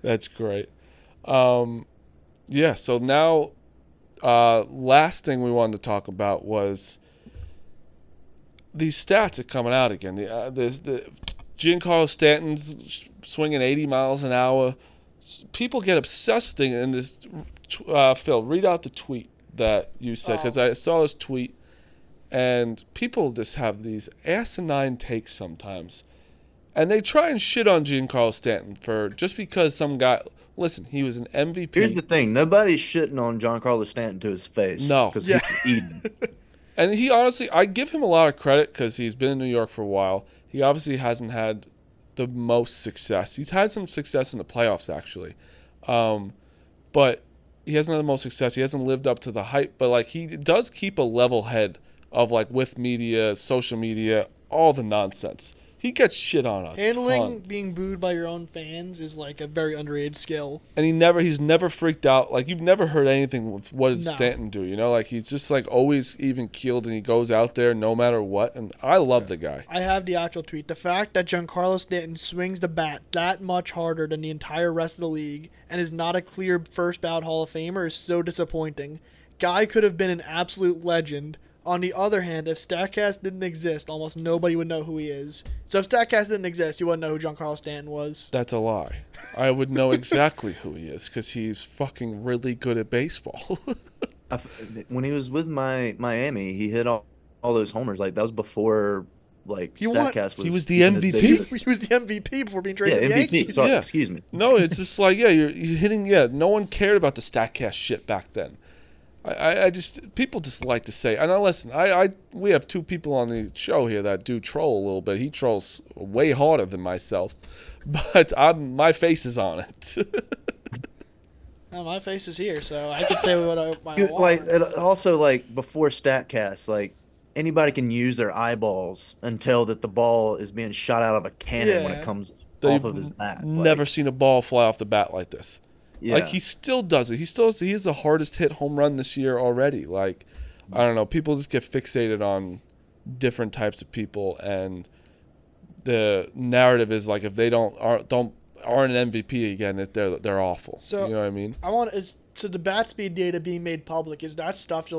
That's great. Um, yeah, so now, last thing we wanted to talk about was these stats are coming out again. The Giancarlo Stanton's swinging 80 miles an hour. People get obsessed with it. And this, Phil, read out the tweet that you said, because I saw this tweet, and people just have these asinine takes sometimes. And they try and shit on Giancarlo Stanton for just because some guy. Listen, he was an MVP. Here's the thing: nobody's shitting on Giancarlo Stanton to his face No. because Yeah. he's eating. And he honestly, I give him a lot of credit because he's been in New York for a while. He obviously hasn't had the most success. He's had some success in the playoffs, actually. But he hasn't had the most success. He hasn't lived up to the hype. But, like, he does keep a level head of, like, with media, social media, all the nonsense. He gets shit on a Handling ton. being booed by your own fans is like a very underrated skill. And he's never freaked out. Like, you've never heard anything with what did No. Stanton do, you know? Like, he's just, like, always even keeled, and he goes out there no matter what. And I love the guy. I have the actual tweet. The fact that Giancarlo Stanton swings the bat that much harder than the entire rest of the league and is not a clear first ballot Hall of Famer is so disappointing. Guy could have been an absolute legend. On the other hand, if StatCast didn't exist, almost nobody would know who he is. So if StatCast didn't exist, you wouldn't know who Giancarlo Stanton was. That's a lie. I would know exactly who he is because he's fucking really good at baseball. When he was with Miami, he hit all those homers. Like that was before like He won- Statcast was. He was the in his MVP? debut. He was the MVP before being Yeah, traded to the MVP. Yankees. Sorry, Yeah. excuse me. No, it's just like, yeah, you're hitting, yeah, no one cared about the StatCast shit back then. I just, people just like to say, and now listen, we have two people on the show here that do troll a little bit. He trolls way harder than myself, but my face is on it. Oh, my face is here, so I could say what I want. Like it also like before Statcast, like anybody can use their eyeballs and tell that the ball is being shot out of a cannon when Yeah. it comes They've off of his bat. Never Like, seen a ball fly off the bat like this. yeah. Like, he still does it. He has the hardest hit home run this year already. Like, I don't know. People just get fixated on different types of people, and the narrative is like if they aren't an MVP again, that they're awful. So- you know what I mean? So the bat speed data being made public, is that stuff that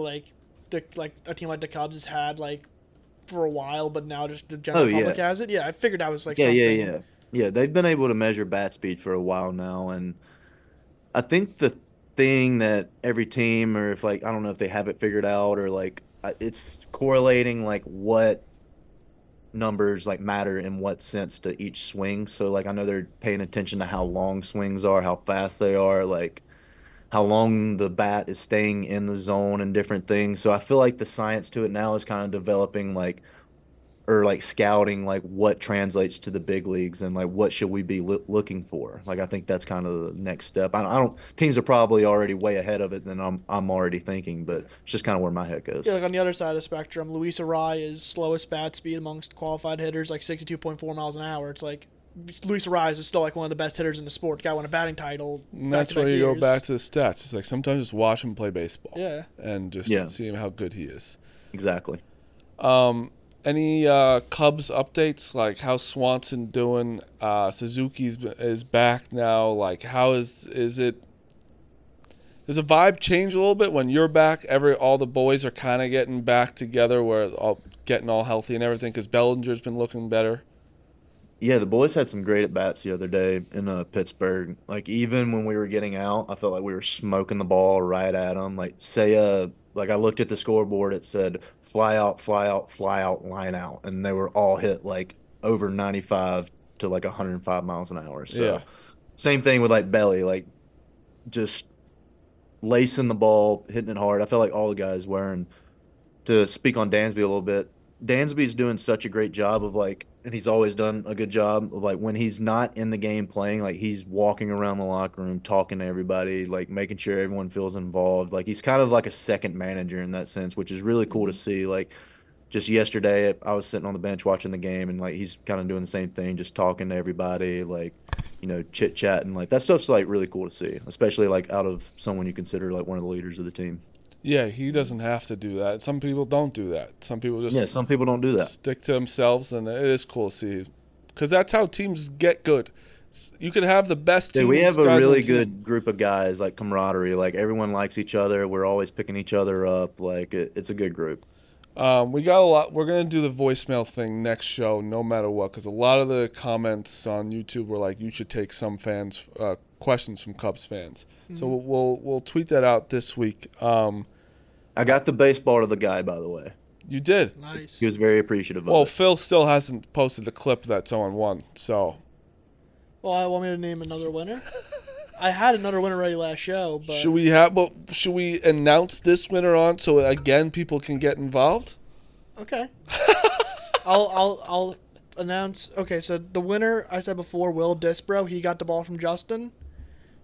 like a team like the Cubs has had like for a while, but now just the general Oh, yeah. public has it? Yeah, I figured that was like Yeah, something. yeah. They've been able to measure bat speed for a while now, and I think the thing that every team, or if like I don't know if they have it figured out, or like it's correlating like what numbers like matter in what sense to each swing. So like I know they're paying attention to how long swings are, how fast they are, like how long the bat is staying in the zone and different things. So I feel like the science to it now is kind of developing like or like scouting like what translates to the big leagues and like what should we be looking for. Like I think that's kind of the next step. I don't teams are probably already way ahead of it than I'm already thinking, but it's just kind of where my head goes. Yeah, like on the other side of the spectrum, Luis Arraez is slowest bat speed amongst qualified hitters, like 62.4 miles an hour. It's like Luis Arraez is still like one of the best hitters in the sport. Guy won a batting title. And that's where you go back to the stats. It's like sometimes just watch him play baseball. Yeah. And just see how good he is. Exactly. Any Cubs updates? Like how's Swanson doing? Suzuki's is back now. Like how is it? Does the vibe change a little bit when you're back? All the boys are kind of getting back together, where getting all healthy and everything. Because Bellinger's been looking better. Yeah, the boys had some great at bats the other day in Pittsburgh. Like even when we were getting out, I felt like we were smoking the ball right at them. Like I looked at the scoreboard, it said fly out, fly out, fly out, line out, and they were all hit like over 95 to like 105 miles an hour. So yeah. Same thing with like Belly, like just lacing the ball, hitting it hard. I felt like all the guys were. And to speak on Dansby a little bit, Dansby's doing such a great job of like, and he's always done a good job of like when he's not in the game playing, like he's walking around the locker room, talking to everybody, like making sure everyone feels involved. Like he's kind of like a second manager in that sense, which is really cool to see. Like just yesterday, I was sitting on the bench watching the game, and like he's kind of doing the same thing, just talking to everybody, like, you know, chit chatting. Like that stuff's like really cool to see, especially like out of someone you consider like one of the leaders of the team. Yeah, he doesn't have to do that. Some people don't do that. Some people just some people don't do that. Stick to themselves, and it is cool to see, because that's how teams get good. You could have the best teams. Yeah, we have a really good group of guys, like camaraderie. Like everyone likes each other. We're always picking each other up. Like it's a good group. We got a lot. We're gonna do the voicemail thing next show, no matter what, because a lot of the comments on YouTube were like, you should take some fans questions from Cubs fans. Mm-hmm. So we'll tweet that out this week. I got the baseball to the guy, by the way. You did. Nice. He was very appreciative of it. Well, Phil still hasn't posted the clip that someone won, so. Well, I want me to name another winner. I had another winner already last show, but should we announce this winner on so again people can get involved? Okay. I'll announce. Okay, so the winner I said before, Will Disbro, he got the ball from Justin.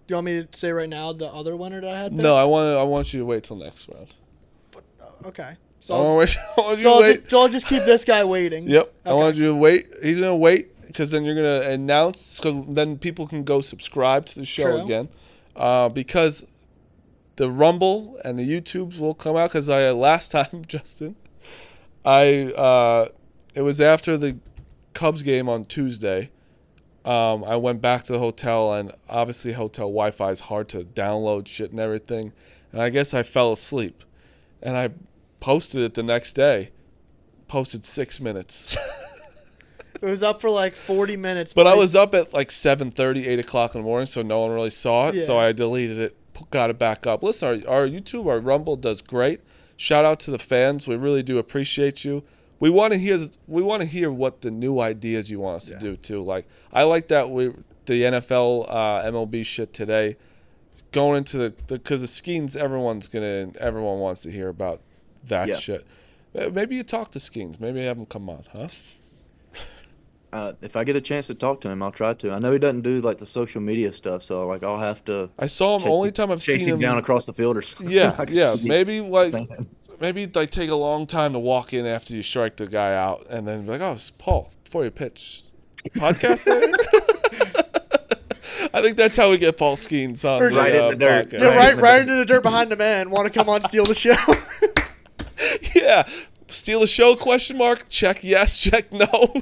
Do you want me to say right now the other winner that I had? No, I want you to wait till next round. Okay. So I'll just keep this guy waiting. Yep. Okay. I want you to wait. He's gonna wait because then you're gonna announce. So then people can go subscribe to the show again, because the Rumble and the YouTubes will come out. Because last time, Justin, it was after the Cubs game on Tuesday. I went back to the hotel, and obviously hotel Wi-Fi is hard to download shit and everything. And I guess I fell asleep, and I posted it the next day. Posted 6 minutes. It was up for like 40 minutes. But I was up at like 7:30, 8 o'clock in the morning, so no one really saw it. Yeah. So I deleted it, got it back up. Listen, our YouTube, our Rumble does great. Shout out to the fans. We really do appreciate you. We want to hear what the new ideas you want us to do too. Like I like that the NFL MLB shit today going into because the Skeenes everyone wants to hear about that shit. Maybe you talk to Skeenes. Maybe have him come on, huh? If I get a chance to talk to him, I'll try to. I know he doesn't do like the social media stuff, so like I'll have to. I saw him only time I've seen him down across the field or something. Yeah. Maybe take a long time to walk in after you strike the guy out, and then be like, "Oh, it's Paul, before you pitch, podcast later." I think that's how we get Paul Skeenes on right in the dirt. podcast. Yeah, right into the dirt behind the man. Want to come on, steal the show? Yeah, steal the show? Question mark. Check yes. Check no.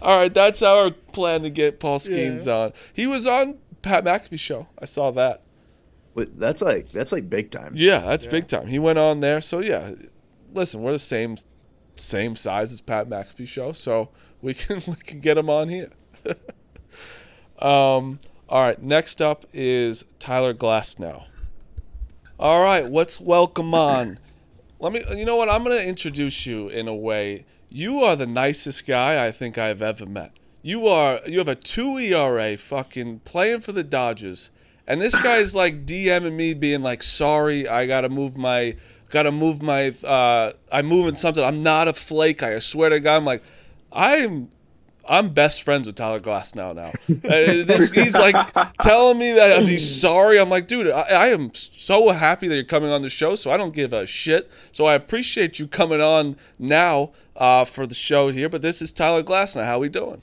All right, that's our plan to get Paul Skeenes on. He was on Pat McAfee's show. I saw that. Wait, that's like big time. Yeah, that's big time. He went on there. So yeah, listen, we're the same size as Pat McAfee's show, so we can get him on here. All right, next up is Tyler Glasnow. All right, let's welcome on. You know what? I'm going to introduce you in a way. You are the nicest guy I think I've ever met. You have a 2 ERA fucking playing for the Dodgers. And this guy's like DMing me being like, sorry, I got to move my got to move my, I'm moving something. I'm not a flake. I swear to God, I'm like, I'm best friends with Tyler Glasnow now. He's like telling me that he's sorry. I'm like, dude, I am so happy that you're coming on the show, so I don't give a shit. So I appreciate you coming on now for the show here. But this is Tyler Glasnow. How we doing?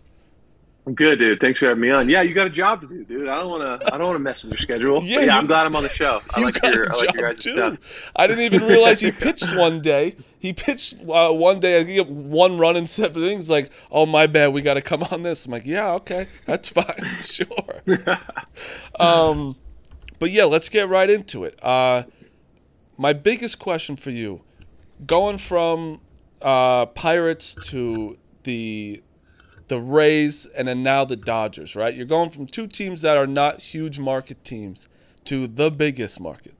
I'm good, dude. Thanks for having me on. Yeah, you got a job to do, dude. I don't want to mess with your schedule. Yeah, I'm glad I'm on the show. I like your guys' stuff. I didn't even realize he pitched one day. He pitched one day. I get one run in 7 innings. Like, oh my bad, we got to come on this. I'm like, yeah, okay, that's fine, sure. But yeah, let's get right into it. My biggest question for you, going from Pirates to the Rays, and then now the Dodgers, right? You're going from 2 teams that are not huge market teams to the biggest market.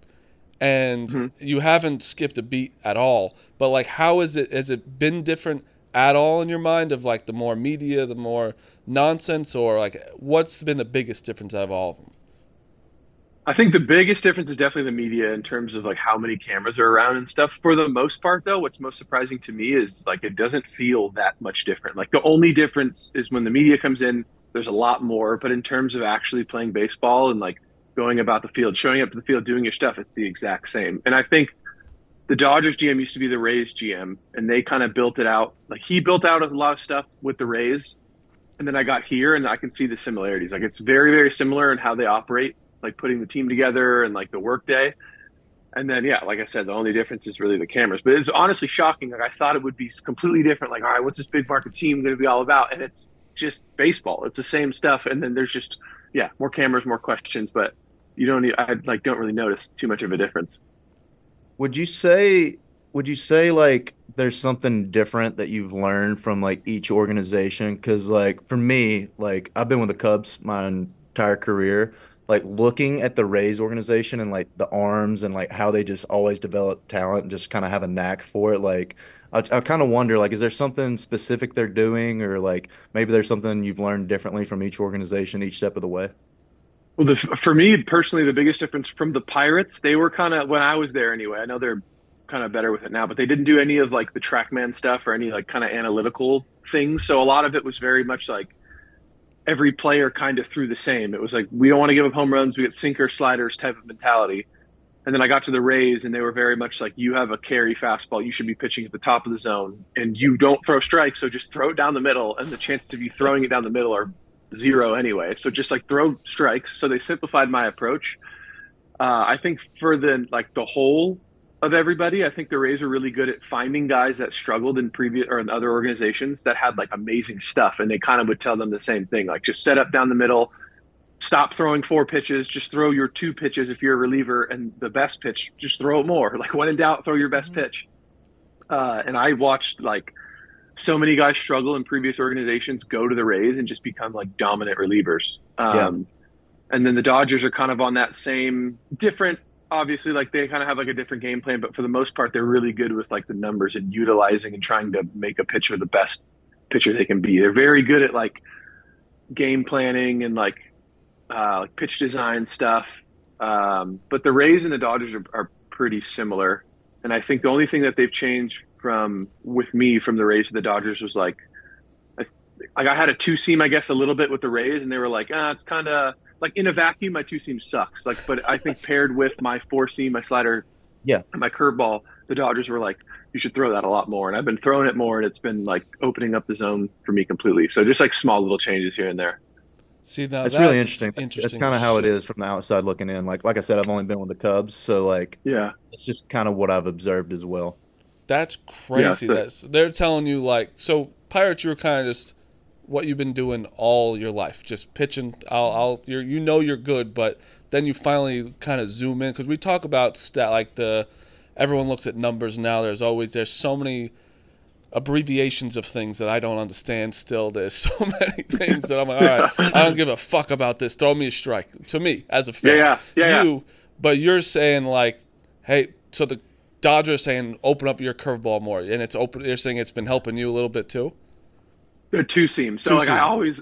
And you haven't skipped a beat at all. But, like, how is it? Has it been different at all in your mind of, like, the more media, the more nonsense? Or, like, what's been the biggest difference out of all of them? I think the biggest difference is definitely the media in terms of like how many cameras are around and stuff. For the most part, though, what's most surprising to me is like it doesn't feel that much different. Like the only difference is when the media comes in, there's a lot more. But in terms of actually playing baseball and like going about the field, showing up to the field, doing your stuff, it's the exact same. And I think the Dodgers GM used to be the Rays GM, and they kind of built it out. Like he built out a lot of stuff with the Rays, and then I got here and I can see the similarities. Like it's very, very similar in how they operate, like putting the team together and like the work day. And then, yeah, like I said, the only difference is really the cameras. But it's honestly shocking. Like I thought it would be completely different. Like, all right, what's this big market team going to be all about? And it's just baseball. It's the same stuff. And then there's just, yeah, more cameras, more questions. But you don't really notice too much of a difference. Would you say like there's something different that you've learned from like each organization? Because like for me, like I've been with the Cubs my entire career. Like looking at the Rays organization and like the arms and like how they just always develop talent and just kind of have a knack for it. Like I kind of wonder, like, is there something specific they're doing, or like maybe there's something you've learned differently from each organization each step of the way? Well, for me personally, the biggest difference from the Pirates, they were kind of, when I was there anyway, I know they're kind of better with it now, but they didn't do any of like the TrackMan stuff or any like kind of analytical things. So a lot of it was very much like every player kind of threw the same. It was like, we don't want to give up home runs. We get sinker sliders type of mentality. And then I got to the Rays and they were very much like, you have a carry fastball. You should be pitching at the top of the zone and you don't throw strikes. So just throw it down the middle. And the chances of you throwing it down the middle are 0 anyway. So just like throw strikes. So they simplified my approach. I think for the whole of everybody, I think the Rays were really good at finding guys that struggled in previous or in other organizations that had like amazing stuff, and they kind of would tell them the same thing, like just set up down the middle, stop throwing 4 pitches, just throw your 2 pitches if you're a reliever, and the best pitch, just throw it more. Like when in doubt, throw your best pitch. And I watched like so many guys struggle in previous organizations go to the Rays and just become like dominant relievers. And then the Dodgers are kind of on that same different. Obviously, like they kind of have like a different game plan, but for the most part, they're really good with like the numbers and utilizing and trying to make a pitcher the best pitcher they can be. They're very good at like game planning and like pitch design stuff. But the Rays and the Dodgers are pretty similar. And I think the only thing that they've changed from the Rays to the Dodgers was like I had a 2-seam, I guess, a little bit with the Rays, and they were like, it's kind of like in a vacuum, my 2-seam sucks. Like, but I think paired with my 4-seam, my slider, and my curveball, the Dodgers were like, you should throw that a lot more. And I've been throwing it more, and it's been like opening up the zone for me completely. So just like small little changes here and there. See, now it's really interesting. That's kind of how it is from the outside looking in. Like I said, I've only been with the Cubs, so like, it's just kind of what I've observed as well. That's crazy. They're telling you like, so Pirates, you were kind of just what you've been doing all your life, just pitching. You're good, but then you finally kind of zoom in, because we talk about everyone looks at numbers now. There's so many abbreviations of things that I don't understand still. There's so many things that I'm like, all right, I don't give a fuck about this. Throw me a strike. To me, as a fan. But you're saying like, hey, so the Dodgers saying open up your curveball more, and it's open. You're saying it's been helping you a little bit too. They're 2-seams. So like I always,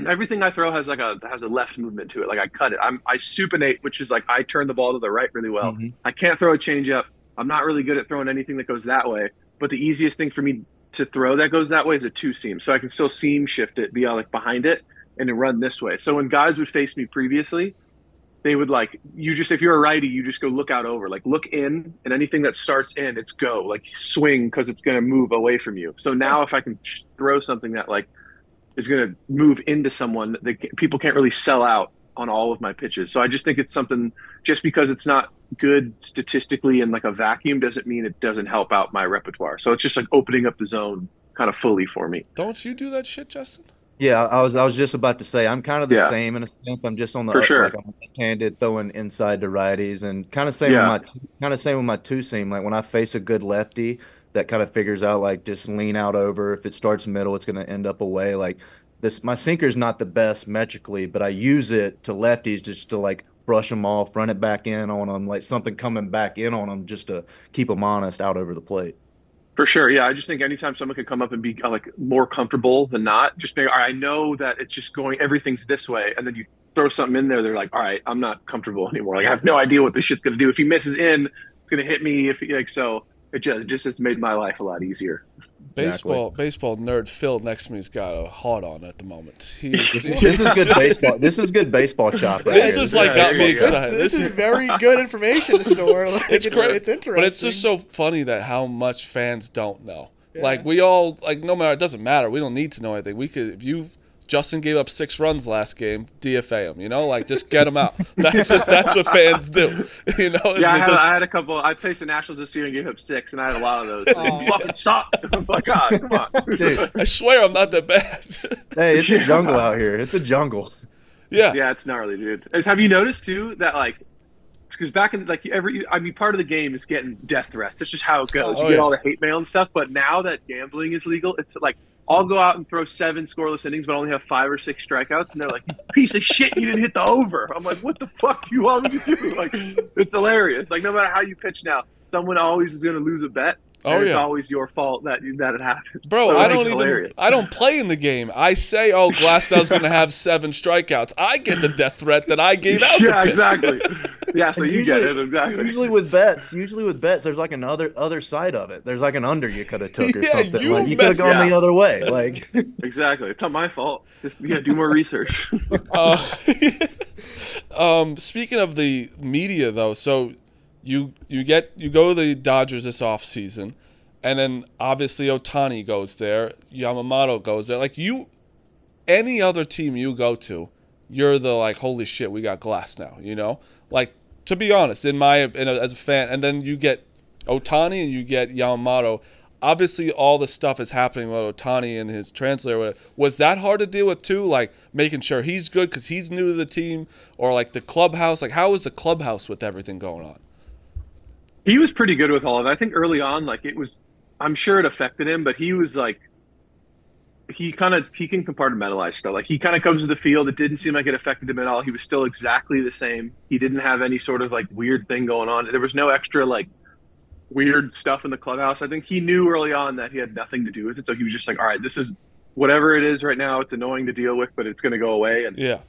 everything I throw has a left movement to it. Like I cut it. I supinate, which is like I turn the ball to the right really well. I can't throw a changeup. I'm not really good at throwing anything that goes that way. But the easiest thing for me to throw that goes that way is a two seam. So I can still seam shift it, be like behind it, and then run this way. So when guys would face me previously, they would like you just if you're a righty, you just go look out over, like look in, and anything that starts in, it's go, like swing because it's going to move away from you. So now if I can throw something that like is going to move into someone, people can't really sell out on all of my pitches. So I just think it's something, just because it's not good statistically in like a vacuum doesn't mean it doesn't help out my repertoire. So it's just like opening up the zone kind of fully for me. Don't you do that shit, Justin? Yeah, I was just about to say I'm kind of the Yeah. same in a sense. I'm just on the For sure. like I'm left-handed throwing inside to righties, and kind of same Yeah. with my two seam. Like when I face a good lefty that kind of figures out like just lean out over. If it starts middle, it's going to end up away. Like this, my sinker's not the best metrically, but I use it to lefties just to like brush them off, run it back in on them, like something coming back in on them just to keep them honest out over the plate. For sure. Yeah. I just think anytime someone can come up and be like more comfortable than not, just being, all right, I know that it's just going, everything's this way. And then you throw something in there, they're like, all right, I'm not comfortable anymore. Like I have no idea what this shit's going to do. If he misses in, it's going to hit me. If he, like, so it just has made my life a lot easier. Baseball nerd Phil next to me's got a hard on at the moment. This is good baseball. This is good baseball chop. Right This here. is like got me excited. This is very good information to store. Like, It's great. It's interesting. But it's just so funny that how much fans don't know. Yeah. Like we all like no matter, it doesn't matter. We don't need to know anything. We could if Justin gave up 6 runs last game, DFA him, like just get him out. That's what fans do. Yeah, I had a couple. I faced the Nationals this year and gave up 6, and I had a lot of those. Fucking stop! Oh my God, come on, Dude. I swear I'm not that bad. Hey, it's a jungle out here. It's a jungle. Yeah. Yeah, it's gnarly, dude. Have you noticed too that like, because back in like part of the game is getting death threats. That's just how it goes. You get all the hate mail and stuff. But now that gambling is legal, it's like I'll go out and throw 7 scoreless innings, but only have 5 or 6 strikeouts, and they're like, "You piece of shit, you didn't hit the over." I'm like, "What the fuck do you want me to do?" Like, it's hilarious. Like, no matter how you pitch now, someone always is going to lose a bet. And it's always your fault that it happened. Bro, So I don't play in the game. I say, oh, Glasnow's going to have 7 strikeouts. I get the death threat that I gave out. Yeah, exactly. Yeah, so you get it exactly. Usually with bets, there's like another other side of it. There's like an under you could have took or something. You could have gone the other way. Like exactly. It's not my fault. Just do more research. Speaking of the media though, so you go to the Dodgers this offseason, and then obviously Ohtani goes there, Yamamoto goes there. Like any other team you go to, you're the like, holy shit, we got Glasnow, Like, to be honest, as a fan, and then you get Ohtani and you get Yamamoto. Obviously, all the stuff is happening with Ohtani and his translator. Was that hard to deal with too? Like making sure he's good because he's new to the team, or like the clubhouse. Like, how was the clubhouse with everything going on? He was pretty good with all of it. I think early on, like I'm sure it affected him, but he was like, he can compartmentalize stuff. Like he kind of comes to the field. It didn't seem like it affected him at all. He was still exactly the same. He didn't have any sort of like weird thing going on. There was no extra like weird stuff in the clubhouse. I think he knew early on that he had nothing to do with it. So he was just like, all right, this is whatever it is right now. It's annoying to deal with, but it's going to go away. And yeah,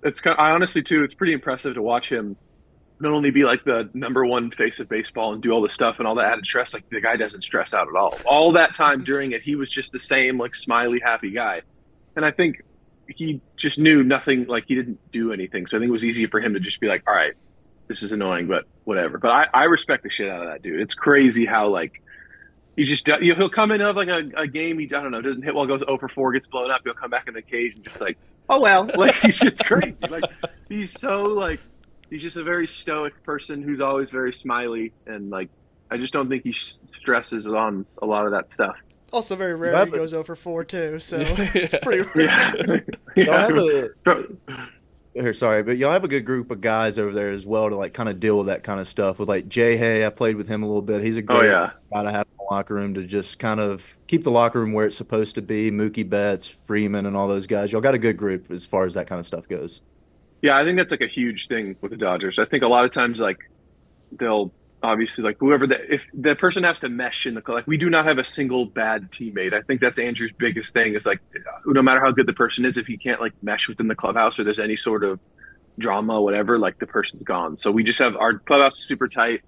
I honestly too, it's pretty impressive to watch him not only be like the #1 face of baseball and do all the stuff and all the added stress. Like the guy doesn't stress out at all. All that time during it, he was just the same, like smiley, happy guy. And I think he just knew nothing, like he didn't do anything. So I think it was easy for him to just be like, all right, this is annoying, but whatever. But I respect the shit out of that dude. It's crazy how like he'll come in of like a game, he, I don't know, doesn't hit well, goes 0 for 4, gets blown up. He'll come back in the cage and just like, oh well, like he's just crazy. Like he's so like, he's just a very stoic person who's always very smiley, and like I just don't think he stresses on a lot of that stuff. Also very rare he goes 0 for 4 too, so it's pretty rare. But y'all have a good group of guys over there as well to like kind of deal with that kind of stuff. With like Jay Hay, I played with him a little bit. He's a great guy to have in the locker room to just kind of keep the locker room where it's supposed to be. Mookie Betts, Freeman, and all those guys. Y'all got a good group as far as that kind of stuff goes. Yeah, I think that's like a huge thing with the Dodgers. I think a lot of times like they'll obviously like if the person has to mesh in the like we do not have a single bad teammate. I think that's Andrew's biggest thing is like no matter how good the person is, if he can't like mesh within the clubhouse or there's any sort of drama, whatever, like the person's gone. So we just have our clubhouse is super tight.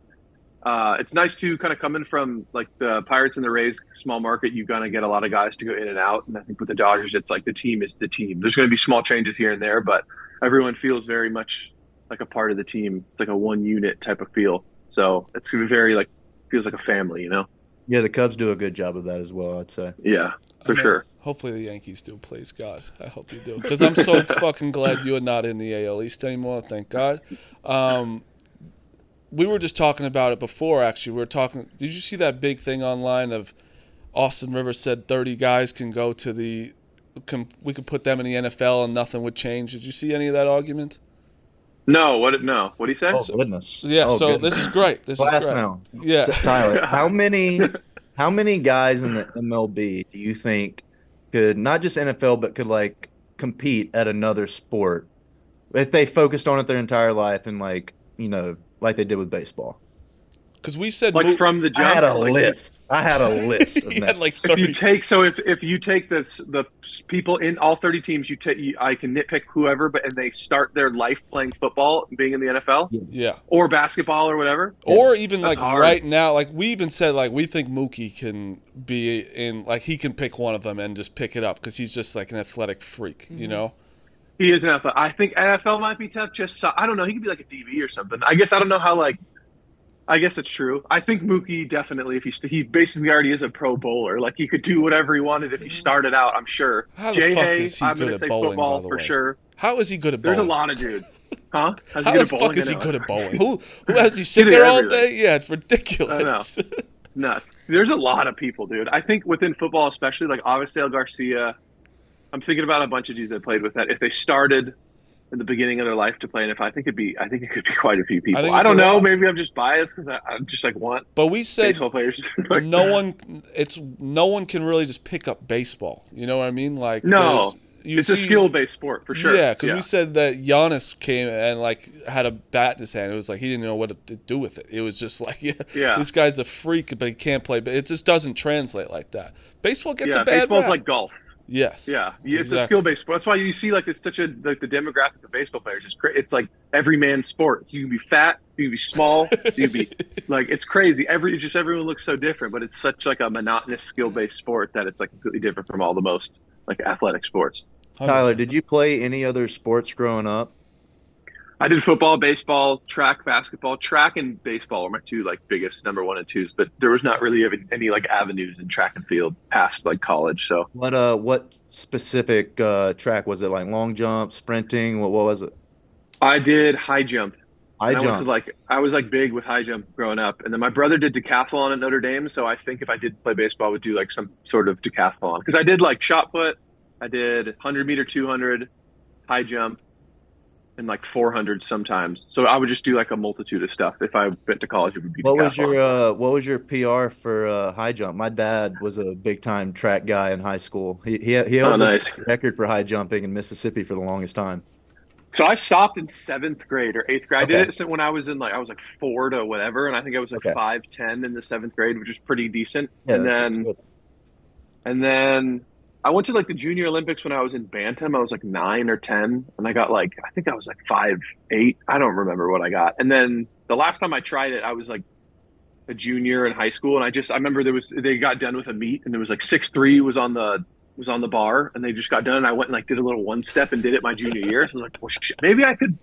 It's nice to kind of coming from like the Pirates and the Rays, small market. You're gonna get a lot of guys to go in and out, and I think with the Dodgers, it's like the team is the team. There's going to be small changes here and there, but everyone feels very much like a part of the team. It's like a one unit type of feel. So it's very like feels like a family, you know? Yeah, the Cubs do a good job of that as well, I'd say. Yeah, for sure. Hopefully the Yankees do, please God. I hope they do, because I'm so fucking glad you're not in the AL East anymore. Thank God. We were just talking about it before, actually. We were talking. Did you see that big thing online of Austin Rivers said 30 guys can go to the we could put them in the NFL and nothing would change? Did you see any of that argument? No, what did he say? Oh goodness! Yeah, oh, so goodness. this is great. This is great. Now, yeah, Tyler, how many guys in the MLB do you think could not just NFL but could like compete at another sport if they focused on it their entire life and like like they did with baseball? because we said like from the jump. I had a list. I had a list of he names. had like If you take if you take the people in all 30 teams, I can nitpick whoever, and they start their life playing football, being in the NFL, yeah, or basketball or whatever, or even That's like hard. right now, like we even said like we think Mookie can be in, like he can pick one of them and just pick it up because he's just like an athletic freak, you know. He is an NFL. I think NFL might be tough. I don't know. He could be like a DB or something. I guess I don't know how like. I guess it's true. I think Mookie definitely, if he basically already is a pro bowler. Like he could do whatever he wanted if he started out. I'm sure. How the fuck is he I'm good gonna at say bowling, football by the for way? sure. How is he good at bowling? There's a lot of dudes, huh? How the fuck is he good at bowling? Who has he sit He did there all everything. day? Yeah, it's ridiculous. I know. Nuts. There's a lot of people, dude. I think within football, especially like Avisel Garcia. I'm thinking about a bunch of dudes that played with that. If they started in the beginning of their life to play NFL, I think it could be quite a few people. I don't know. Maybe I'm just biased because I just like want. But we said baseball players. no one can really just pick up baseball. You know what I mean? Like no, it's a skill-based sport for sure. Yeah, because we said that Giannis came and like had a bat in his hand. It was like he didn't know what to do with it. It was just like, this guy's a freak, but he can't play. But it just doesn't translate like that. Baseball gets a bad baseball's rap. like golf. Yes. Yeah, it's a skill-based sport. That's why you see like it's such a like the demographic of baseball players is great. It's like every man's sport. You can be fat, you can be small, you can be like it's crazy. Everyone looks so different, but it's such like a monotonous skill-based sport that it's like completely different from all the most like athletic sports. 100%. Tyler, did you play any other sports growing up? I did football, baseball, track, basketball. Track and baseball were my two like biggest number 1 and 2s, but there was not really any like avenues in track and field past like college. So What specific track was it? Like long jump, sprinting? What was it? I did high jump. High jump. I was like big with high jump growing up, and then my brother did decathlon at Notre Dame. So I think if I did play baseball, I would do like some sort of decathlon because I did like shot put, I did 100-meter, 200, high jump, and like 400 sometimes. So I would just do like a multitude of stuff. If I went to college, it would be decathlon. What was your PR for high jump? My dad was a big time track guy in high school. He held this record for high jumping in Mississippi for the longest time. So I stopped in 7th grade or 8th grade. I did it when I was in I was like 4 to whatever, and I think I was like 5'10" in the 7th grade, which is pretty decent. Yeah, and then I went to like the Junior Olympics when I was in bantam. I was like 9 or 10, and I got I think I was like 5'8". I don't remember what I got. And then the last time I tried it, I was like a junior in high school, and I remember they got done with a meet, and it was like 6'3" was on the bar, and they just got done. And I went and like did a little one step and did it my junior year. So I was like, well, shit, maybe I could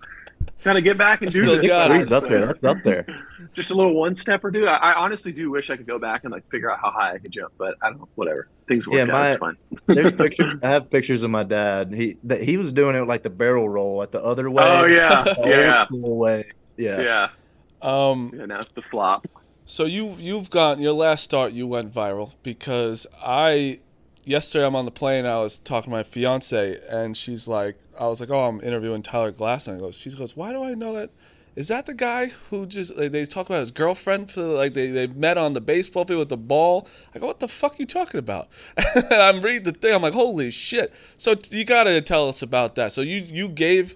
kind of get back and do this. 6'3" up there. That's up there. Just a little one stepper, dude. I honestly do wish I could go back and like figure out how high I could jump, but I don't know. Whatever. Things work out. It's fine. There's pictures. I have pictures of my dad. He was doing it like the barrel roll, like the other way. Oh yeah, the old way. Yeah. Yeah. Now it's the flop. So you've gone your last start. You went viral because yesterday I'm on the plane. I was talking to my fiance, and she's like, I was like, oh, I'm interviewing Tyler Glasnow. She goes, why do I know that? Is that the guy who just they talk about his girlfriend for they met on the baseball field with the ball? I go, what the fuck are you talking about? And I'm reading the thing. I'm like, holy shit! So you gotta tell us about that. So you gave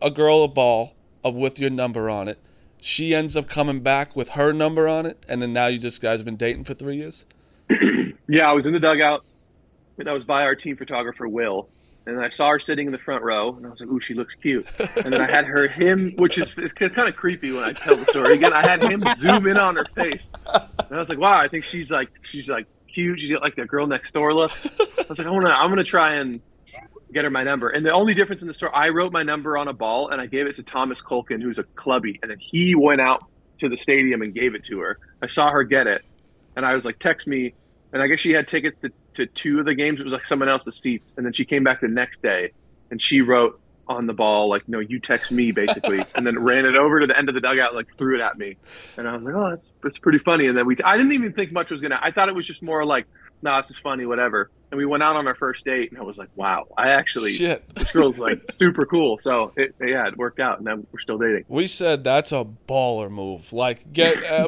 a girl a ball with your number on it. She ends up coming back with her number on it, and then now you guys have been dating for 3 years. Yeah, I was in the dugout, and I was by our team photographer Will, and I saw her sitting in the front row, and I was like, "Ooh, she looks cute." And then I had him, which is it's kind of creepy when I tell the story again. I had him zoom in on her face, and I was like, "Wow, I think she's like cute. She's got like the girl next door look." I was like, I'm gonna try and get her my number. And the only difference in the story, I wrote my number on a ball and I gave it to Thomas Culkin, who's a clubby, and then he went out to the stadium and gave it to her. I saw her get it, and I was like, "Text me." And I guess she had tickets to 2 of the games. It was like someone else's seats. And then she came back the next day and she wrote on the ball, like, "No, you text me," basically. And then ran it over to the end of the dugout, like threw it at me. And I was like, "Oh, that's pretty funny." And then I didn't even think much was going to, I thought it was just more like, "Nah, this is funny, whatever." And we went out on our first date and I was like, wow, this girl's like super cool. So it worked out, and then we're still dating. We said that's a baller move. Like,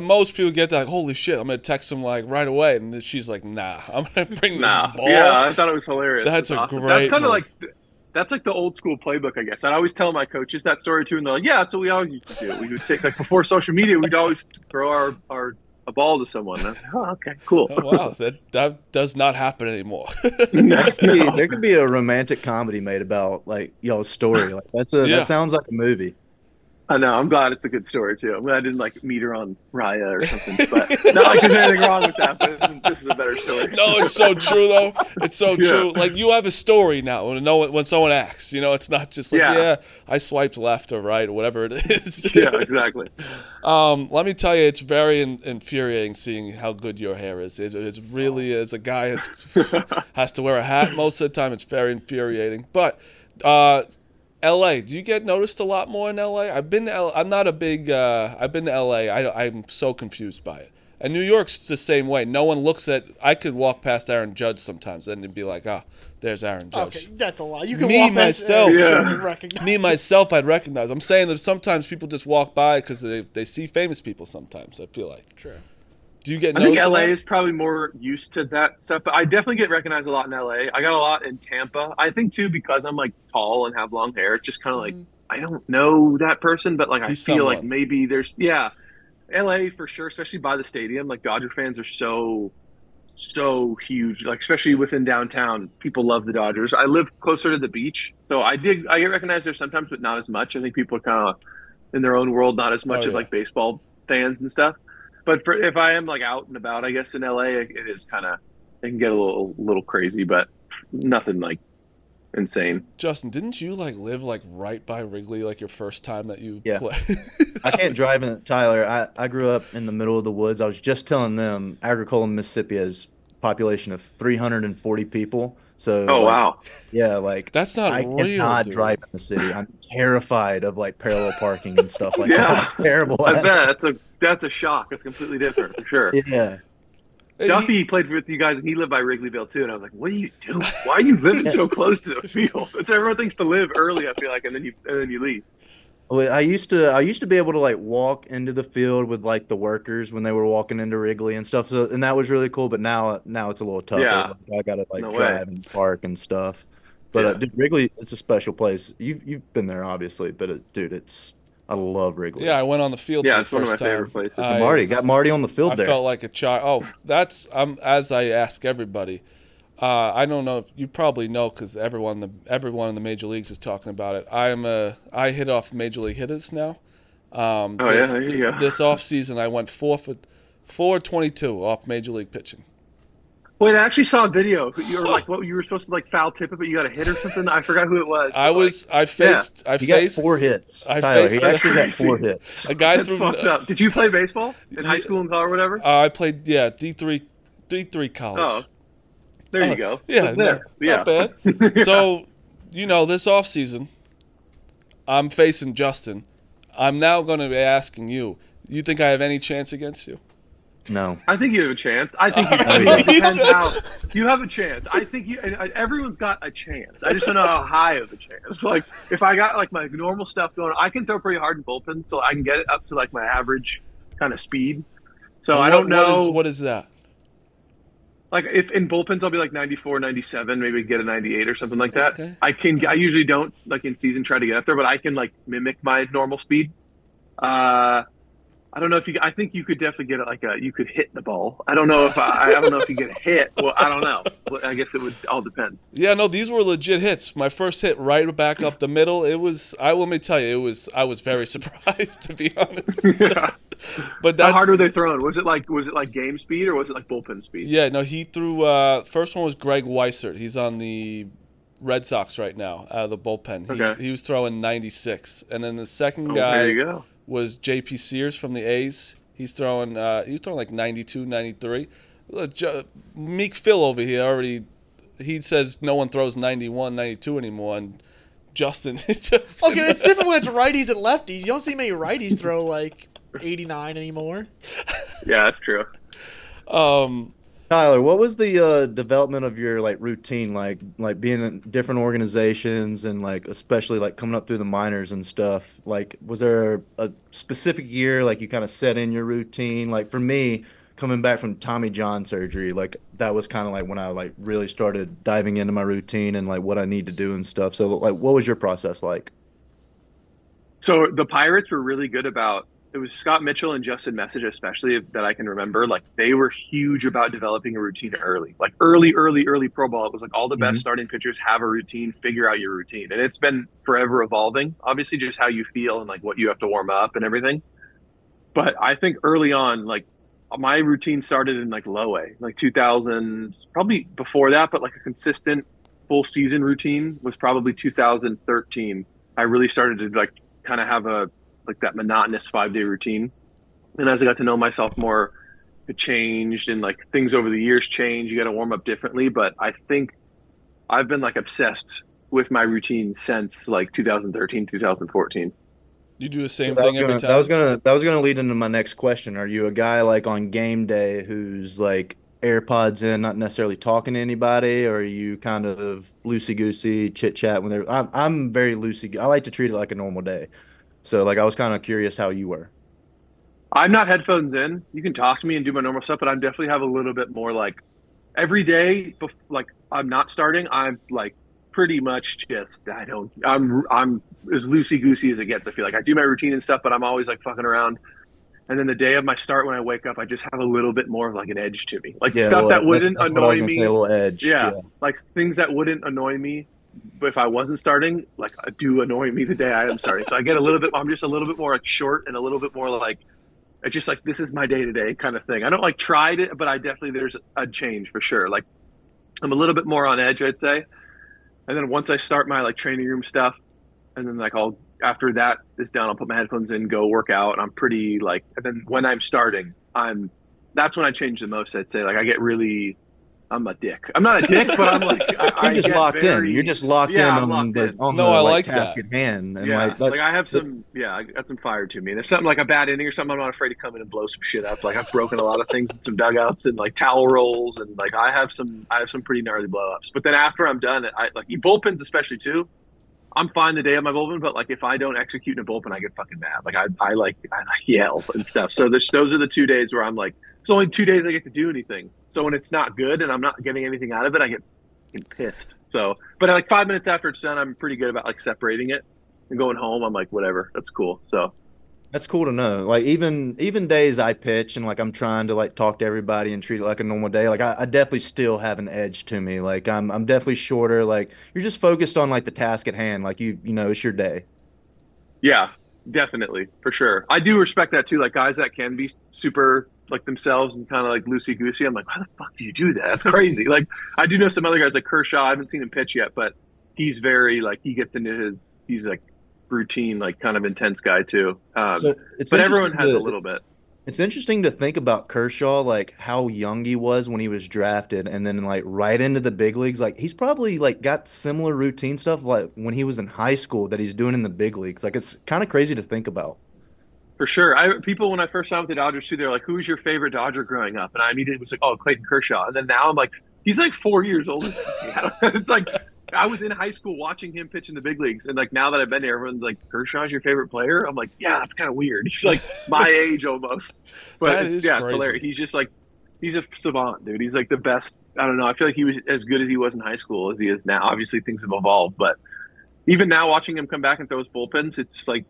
most people get that, like, holy shit, I'm going to text him like right away. And then she's like, nah, I'm going to bring this ball. Yeah, I thought it was hilarious. That's awesome. Great That's kind of move. That's like the old school playbook, I guess. I'd always tell my coaches that story too, and they're like, "Yeah, that's what we always used to do. We would take, like, before social media, we'd always throw a ball to someone." And I was like, "Oh, okay, cool." Oh, wow, that does not happen anymore. There could be a romantic comedy made about like y'all's story. Like that sounds like a movie. I know. I'm glad it's a good story too. I'm glad I didn't like meet her on Raya or something. But not like there's anything wrong with that. But this is a better story. No, it's so true though. It's so true. Like, you have a story now when someone asks. It's not just like, I swiped left or right or whatever it is. Yeah, exactly. Let me tell you, it's very infuriating seeing how good your hair is. It really is. A guy has to wear a hat most of the time. It's very infuriating. But LA, do you get noticed a lot more in LA? I've been to LA. I'm not a big. I've been to LA. I'm so confused by it. And New York's the same way. No one looks at. I could walk past Aaron Judge sometimes, and it'd be like, there's Aaron Judge. Okay, that's a lie. You can walk past Aaron Judge and recognize. Me myself, I'd recognize. I'm saying that sometimes people just walk by because they see famous people. Sometimes I feel like. True. Do you get? I think LA is probably more used to that stuff, but I definitely get recognized a lot in LA. I got a lot in Tampa. I think too, because I'm like tall and have long hair. It's just kind of like, I don't know that person, but like I feel like maybe there's LA for sure, especially by the stadium. Like, Dodger fans are so huge. Like, especially within downtown, people love the Dodgers. I live closer to the beach, so I get recognized there sometimes, but not as much. I think people are kind of in their own world, not as much as like baseball fans and stuff. But if I am like out and about, I guess in LA, it is kind of, it can get a little crazy, but nothing like insane. Justin, didn't you like live like right by Wrigley like your first time that you played? I can't drive in Tyler. I grew up in the middle of the woods. I was just telling them Agricola, Mississippi has a population of 340 people. So wow. Yeah, like that's not I real. cannot drive in the city. I'm terrified of like parallel parking and stuff like that. I'm terrible at that. That's a shock. It's completely different for sure. Yeah. Duffy played with you guys, and he lived by Wrigleyville too. And I was like, "What are you doing? Why are you living so close to the field?" It's everyone thinks to live early, I feel like, and then you leave. Well, I used to be able to like walk into the field with like the workers when they were walking into Wrigley and stuff. So, and that was really cool. But now it's a little tougher. Yeah. Like, I gotta like drive and park and stuff. But dude, Wrigley, it's a special place. You've been there obviously, but dude, I love Wrigley. Yeah, I went on the field. Yeah, for it's the one of my first favorite time. places. Got Marty on the field there. I felt like a child. Oh, that's as I ask everybody. I don't know if you probably know because everyone in the major leagues is talking about it. I hit off major league hitters now. There you go. This off season, I went 422 off major league pitching. Wait, I actually saw a video. You were like, what? You were supposed to like foul tip it, but you got a hit or something. I forgot who it was. He got 4 hits. Tyler, he actually got 4 hits. A guy That's threw. Fucked up. Did you play baseball in high school and college or whatever? I played D3 college. Oh, there you go. Yeah, not bad. So, this off season, I'm facing Justin. I'm now going to be asking you. You think I have any chance against you? No. I think you have a chance. I think you depends how you have a chance. I think everyone's got a chance. I just don't know how high of a chance. Like, if I got like my normal stuff going, I can throw pretty hard in bullpen, so I can get it up to like my average kind of speed. So I don't know. What is that? Like, if in bullpens, I'll be like 94, 97, maybe get a 98 or something like that. Okay. I usually don't like in season try to get up there, but I can like mimic my normal speed. I don't know if you. I think you could definitely get it like a. You could hit the ball. I don't know if I don't know if you get hit. Well, I don't know. I guess it would all depend. Yeah, no, these were legit hits. My first hit right back up the middle. It was. Let me tell you, it was. I was very surprised, to be honest. Yeah. But How that's hard were they throwing? Was it like game speed or was it like bullpen speed? yeah. No, he threw. First one was Greg Weissert. He's on the Red Sox right now, out of the bullpen. Okay. He was throwing 96, and then the second Oh, guy there you go. was J.P. Sears from the A's. He's throwing like 92, 93. Meek Phil over here already. He says no one throws 91, 92 anymore, and Justin is just Okay, it's different when it's righties and lefties. You don't see many righties throw like 89 anymore. Yeah, that's true. Tyler, what was the development of your like routine, like being in different organizations and like especially like coming up through the minors and stuff? Like, was there a specific year like you kind of set in your routine? Like for me, coming back from Tommy John surgery, like that was kind of like when I like really started diving into my routine and like what I need to do and stuff. So like, what was your process like? So the Pirates were really good about it was Scott Mitchell and Justin Message, especially that I can remember. Like they were huge about developing a routine early, like early pro ball. It was like all the best starting pitchers have a routine, figure out your routine. And it's been forever evolving, obviously just how you feel and like what you have to warm up and everything. But I think early on, like my routine started in like low A, like 2000, probably before that, but like a consistent full season routine was probably 2013. I really started to like kind of have a like that monotonous 5-day routine. And as I got to know myself more, it changed and like things over the years change. You got to warm up differently. But I think I've been like obsessed with my routine since like 2013, 2014. You do the same So thing every time. that was gonna lead into my next question. Are you a guy like on game day who's like AirPods in, not necessarily talking to anybody, or are you kind of loosey goosey chit chat when they're? I'm very loosey. I like to treat it like a normal day. So like I was kind of curious how you were. I'm not headphones in. You can talk to me and do my normal stuff, but I definitely have a little bit more like every day. Like I'm not starting. I'm like pretty much just I'm as loosey goosey as it gets. I feel like I do my routine and stuff, but I'm always like fucking around. And then the day of my start, when I wake up, I just have a little bit more of like an edge to me, like Yeah, stuff well, that wouldn't that's what I was annoy gonna me. say, a little edge. Yeah, like things that wouldn't annoy me, but if I wasn't starting, like do annoy me the day I am starting. So I get a little bit. I'm just a little bit more like short and a little bit more like it's just like this is my day to day kind of thing. I don't like tried it, but I definitely there's a change for sure. Like I'm a little bit more on edge, I'd say. And then once I start my like training room stuff, and then like I'll after that is done, I'll put my headphones in, go work out. And I'm pretty like, and then when I'm starting, that's when I change the most. I'd say like I get really, I'm a dick. I'm not a dick, but I'm like You're just locked in. You're just locked in on the I like like task that. at hand. And Yeah, like I have some. Yeah, I got some fire to me. And if something like a bad inning or something, I'm not afraid to come in and blow some shit up. Like I've broken a lot of things in some dugouts and like towel rolls, and like I have some pretty gnarly blow ups. But then after I'm done, I like bullpens especially too. I'm fine the day of my bullpen, but like if I don't execute in a bullpen, I get fucking mad. Like I like yell and stuff. So those are the 2 days where I'm like, it's only 2 days I get to do anything. So when it's not good and I'm not getting anything out of it, I get fucking pissed. So, but like 5 minutes after it's done, I'm pretty good about like separating it and going home. I'm like, whatever, that's cool. So that's cool to know. Like even days I pitch and like I'm trying to like talk to everybody and treat it like a normal day. Like I definitely still have an edge to me. Like I'm definitely shorter. Like you're just focused on like the task at hand. Like you know it's your day. yeah, definitely for sure. I do respect that too. Like guys that can be super like themselves and kind of like loosey goosey. I'm like, how the fuck do you do that? That's crazy. Like I do know some other guys like Kershaw. I haven't seen him pitch yet, but he's very like he gets into he's like routine, like kind of intense guy too. So it's But everyone interesting has a little bit. It's interesting to think about Kershaw, like how young he was when he was drafted, and then like right into the big leagues. Like he's probably like got similar routine stuff like when he was in high school that he's doing in the big leagues. Like it's kind of crazy to think about. For sure. People, when I first signed with the Dodgers too, they're like, who was your favorite Dodger growing up? And I immediately was like, oh, Clayton Kershaw. And then now I'm like, he's like 4 years older than me. It's like, I was in high school watching him pitch in the big leagues. And like now that I've been there, everyone's like, Kershaw's your favorite player? I'm like, yeah, that's kind of weird. He's like my age almost. But That is yeah, crazy. it's hilarious. He's just like, he's a savant, dude. He's like the best. I don't know. I feel like he was as good as he was in high school as he is now. Obviously, things have evolved. But even now, watching him come back and throw his bullpens, it's like,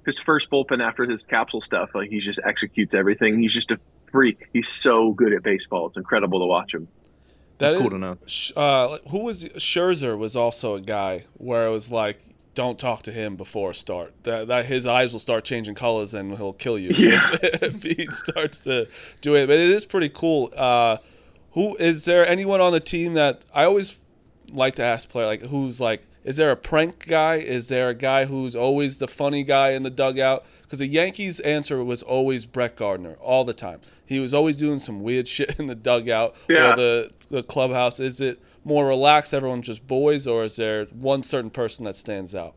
his first bullpen after his capsule stuff, like he just executes everything. He's just a freak. He's so good at baseball. It's incredible to watch him. That's cool to know. Who was Scherzer was also a guy where it was like, don't talk to him before a start. That his eyes will start changing colors and he'll kill you if he starts to do it. But it is pretty cool. Who is there anyone on the team that I always like to ask player, like, who's like, is there a prank guy? Is there a guy who's always the funny guy in the dugout? Because the Yankees' answer was always Brett Gardner all the time. He was always doing some weird shit in the dugout or the clubhouse. Is it more relaxed, everyone's just boys, or is there one certain person that stands out?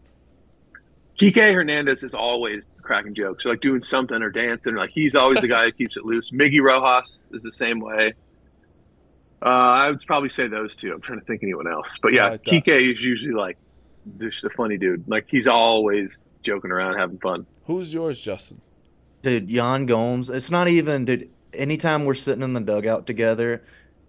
Kike Hernandez is always cracking jokes, like doing something or dancing. Like he's always the guy who keeps it loose. Miggy Rojas is the same way. I would probably say those two. I'm trying to think of anyone else. But yeah, like Kike is usually like just a funny dude. Like he's always joking around, having fun. Who's yours, Justin? Dude, Jan Gomes. It's not even, dude, anytime we're sitting in the dugout together,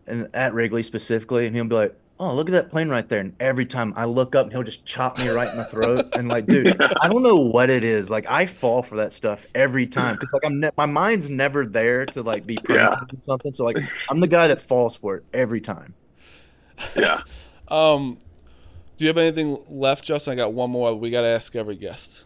and at Wrigley specifically, and he'll be like, oh, look at that plane right there. And every time I look up, he'll just chop me right in the throat. And like, dude, I don't know what it is. Like, I fall for that stuff every time. Because like my mind's never there to like be pranking or something. So like, I'm the guy that falls for it every time. Yeah. Do you have anything left, Justin? I got one more. We got to ask every guest.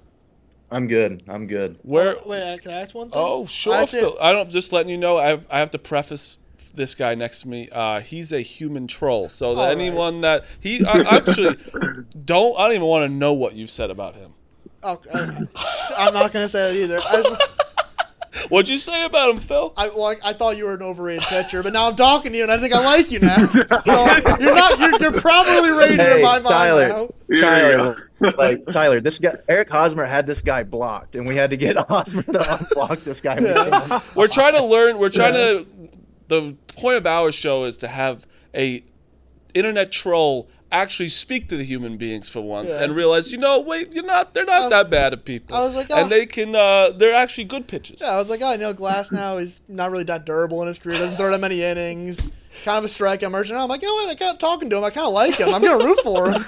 I'm good. Wait, can I ask one thing? Oh, sure. I'm just letting you know. I have to preface this guy next to me. He's a human troll. So that anyone that I actually don't even want to know what you said about him. Okay, I'm not gonna say that either. What'd you say about him, Phil? I thought you were an overrated pitcher, but now I'm talking to you, and I think I like you now. So you're probably rated in my mind now. Tyler, this guy, Eric Hosmer had this guy blocked, and we had to get Hosmer to unblock this guy. Yeah. We're trying to learn. We're trying to. The point of our show is to have a internet troll actually speak to the human beings for once and realize, wait, they're not that bad at people. I was like, and they can, they're actually good pitchers. Yeah, I was like, Glasnow is not really that durable in his career, doesn't throw that many innings, kind of a strikeout merchant. I'm like, I got talking to him, I kind of like him, I'm gonna root for him.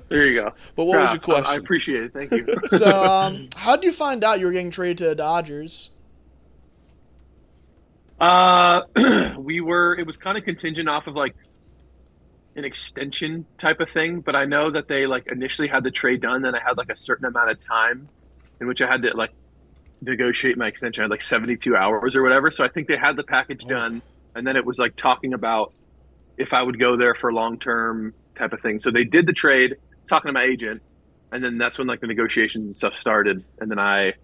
There you go. But what was your question? I appreciate it, thank you. So, how'd you find out you were getting traded to the Dodgers? It was kind of contingent off of like an extension type of thing, but I know that they like initially had the trade done, then I had like a certain amount of time in which I had to like negotiate my extension. I had like 72 hours or whatever. So I think they had the package done, and then it was like talking about if I would go there for long-term type of thing. So they did the trade, talking to my agent, and then that's when like the negotiations and stuff started, and then I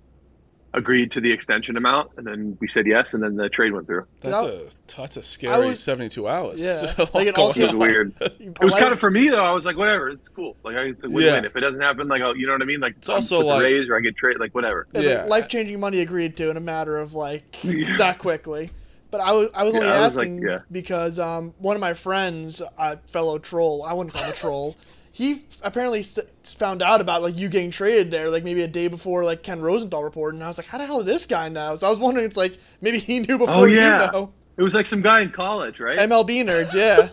agreed to the extension amount, and then we said yes, and then the trade went through. That's a scary 72 hours. Yeah, like it was weird. It was kind of, for me though, I was like, whatever, it's cool. Like it's a win-win. If it doesn't happen, like, you know what I mean? Like it's also like the raise or I get trade, like whatever. Like life-changing money agreed to in a matter of like that quickly. But I was only asking because one of my friends, a fellow troll, I wouldn't call him a troll. He apparently found out about like you getting traded there, like maybe a day before like Ken Rosenthal reported, and I was like, how the hell did this guy know? So I was wondering, it's like maybe he knew before you know. It was like some guy in college, right? MLB nerds, yeah.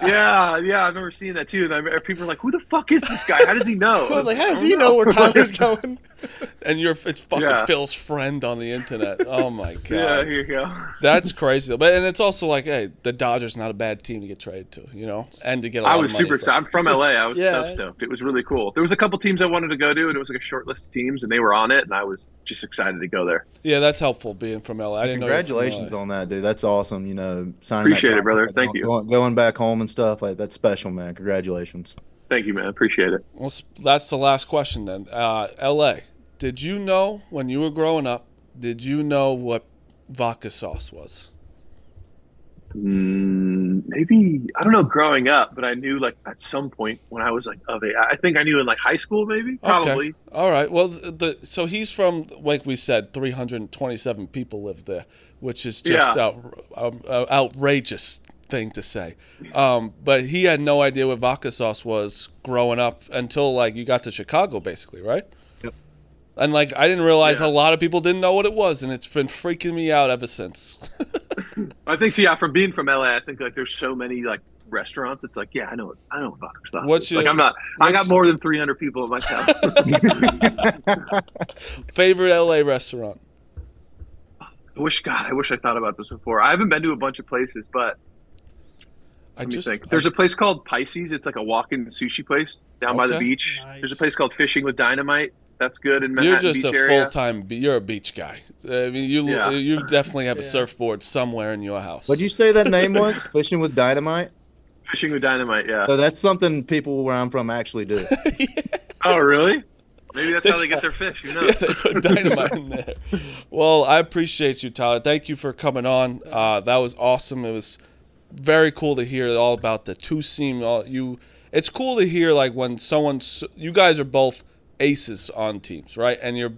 Yeah, I remember seeing that too. And people were like, "Who the fuck is this guy? How does he know?" I was like, "How does he know where Tyler's going?" And it's fucking Phil's friend on the internet. Oh my god. Yeah, here you go. That's crazy. But and it's also like, hey, the Dodgers not a bad team to get traded to, and to get a lot of money. I was super excited. I'm from LA. I was so stoked. It was really cool. There was a couple teams I wanted to go to, and it was like a short list of teams, and they were on it, and I was just excited to go there. Yeah, that's helpful being from LA. I didn't Congratulations on that, dude. That's awesome. Signing appreciate it, brother. Thank you. Going back home and stuff, like that's special, man. Congratulations. Thank you, man. Appreciate it. Well, that's the last question then. LA, did you know when you were growing up, did you know what vodka sauce was? Maybe, I don't know, growing up, but I knew like at some point when I was like I think I knew in like high school, maybe, probably. Okay. All right. Well, so he's from, like we said, 327 people live there, which is just outrageous thing to say. But he had no idea what vodka sauce was growing up until like you got to Chicago, basically, right? Yep. And like I didn't realize a lot of people didn't know what it was, and it's been freaking me out ever since. I think from being from LA, I think like there's so many like restaurants, it's like, yeah, I know what vodka sauce What's is. your- Like, I got more than 300 people at my house. Favorite LA restaurant? I wish I thought about this before. I haven't been to a bunch of places, but let me think. There's a place called Pisces. It's like a walk-in sushi place down by the Okay. beach. Nice. There's a place called Fishing with Dynamite. That's good in Manhattan You're just Beach a area. full-time. You're a beach guy. I mean, you definitely have a Yeah. surfboard somewhere in your house. What'd you say that name was? Fishing with Dynamite? Fishing with Dynamite, yeah. So that's something people where I'm from actually do. Oh, really? Maybe that's how they get their fish. Who knows? Yeah, they put dynamite in there. Well, I appreciate you, Tyler. Thank you for coming on. That was awesome. It was very cool to hear all about the two-seam. It's cool to hear like when you guys are both aces on teams, right? And you're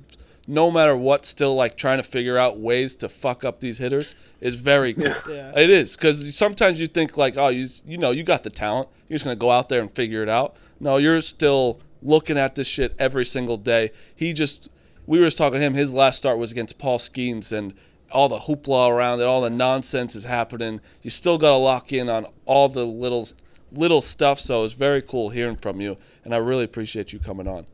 no matter what, still like trying to figure out ways to fuck up these hitters is very cool. Yeah. It is, because sometimes you think like, oh, you got the talent. You're just gonna go out there and figure it out. No, you're still looking at this shit every single day. We were just talking to him. His last start was against Paul Skeenes, and all the hoopla around it, all the nonsense is happening. You still got to lock in on all the little stuff. So it's very cool hearing from you, and I really appreciate you coming on.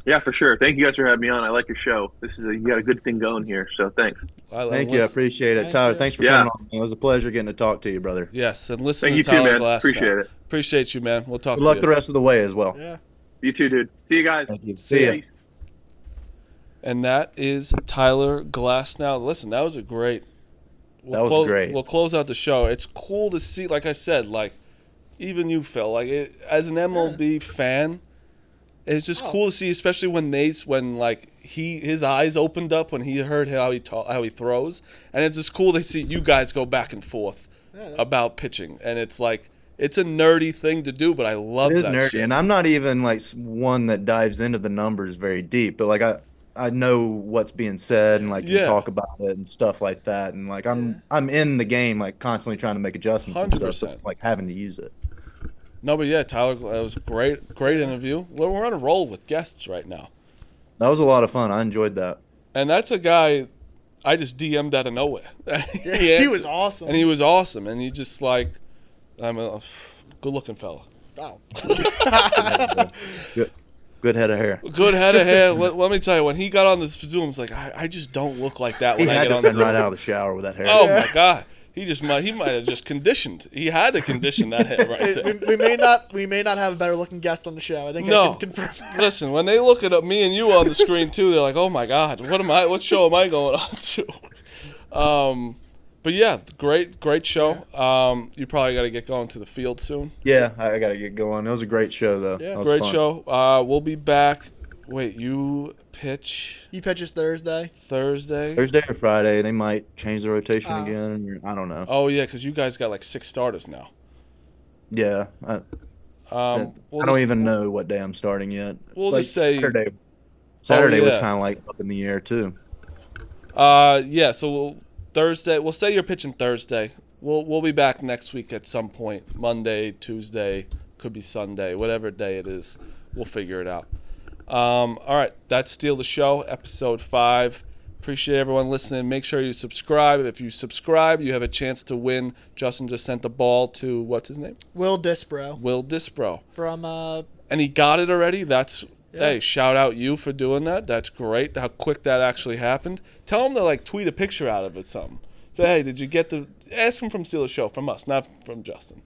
Yeah, for sure. Thank you guys for having me on. I like your show. You got a good thing going here. So thanks. Thank you. I appreciate it. Thank Tyler, you. thanks for Yeah. coming on. It was a pleasure getting to talk to you, brother. Yes, and listen Thank you to too, Tyler man. Glasnow. Appreciate it. Appreciate you, man. We'll talk Good to luck you. the rest of the way as well. Yeah. You too, dude. See you guys. Thank you. See ya. Peace. And that is Tyler Glasnow. Listen, that was a great. That was great. We'll close out the show. It's cool to see, like I said, like even you, Phil, like as an MLB fan, it's just cool to see, especially when his eyes opened up when he heard how he throws, and it's just cool to see you guys go back and forth about pitching, and it's like it's a nerdy thing to do, but I love It is that nerdy, shit. and I'm not even like one that dives into the numbers very deep, but like I know what's being said and like Yeah. can talk about it and stuff like that, and like I'm in the game, like constantly trying to make adjustments and stuff, so, 100%. like having to use it. No, but yeah, Tyler, it was a great interview. We're on a roll with guests right now. That was a lot of fun. I enjoyed that. And that's a guy I just DM'd out of nowhere. He was awesome. And he was awesome. And he just like, I'm a good-looking fella. Wow. Good head of hair. Good head of hair. Let me tell you, when he got on this Zoom, it's like, I just don't look like that He when I had get to on have been Zoom. right out of the shower with that hair. Oh, my God. He might have just conditioned. He had to condition that head right there. we may not have a better looking guest on the show. I think No. I can confirm that. Listen, when they look at me and you on the screen too, they're like, "Oh my God, what show am I going on to?" But yeah, great show. You probably got to get going to the field soon. Yeah, I got to get going. It was a great show, though. Yeah. That was Great fun. show. We'll be back. Wait, you pitch He pitches Thursday. Thursday? Thursday or Friday, they might change the rotation Oh. again. I don't know. Oh yeah, because you guys got like 6 starters now. Yeah, I don't even know what day I'm starting yet. We'll Like, just say- Saturday was yeah. kind of like up in the air too. Yeah. So Thursday. We'll say you're pitching Thursday. We'll be back next week at some point. Monday, Tuesday, could be Sunday, whatever day it is. We'll figure it out. All right, that's Steele the Show, episode 5. Appreciate everyone listening. Make sure you subscribe. If you subscribe, you have a chance to win. Justin just sent the ball to, what's his name? Will Disbro Will Disbro. from And he got it already. That's, Yeah. hey, shout out you for doing that. That's great, how quick that actually happened. Tell him to, like, tweet a picture out of it, something. Say, hey, did you get ask him from Steele the Show, from us, not from Justin.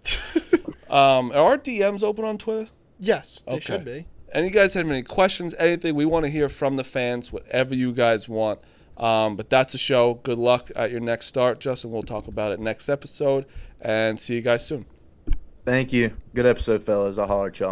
Are our DMs open on Twitter? yes, they Okay. should be. Any guys have any questions, anything? We want to hear from the fans, whatever you guys want. But that's the show. Good luck at your next start, Justin. We'll talk about it next episode, and see you guys soon. Thank you. Good episode, fellas. I'll holler at y'all.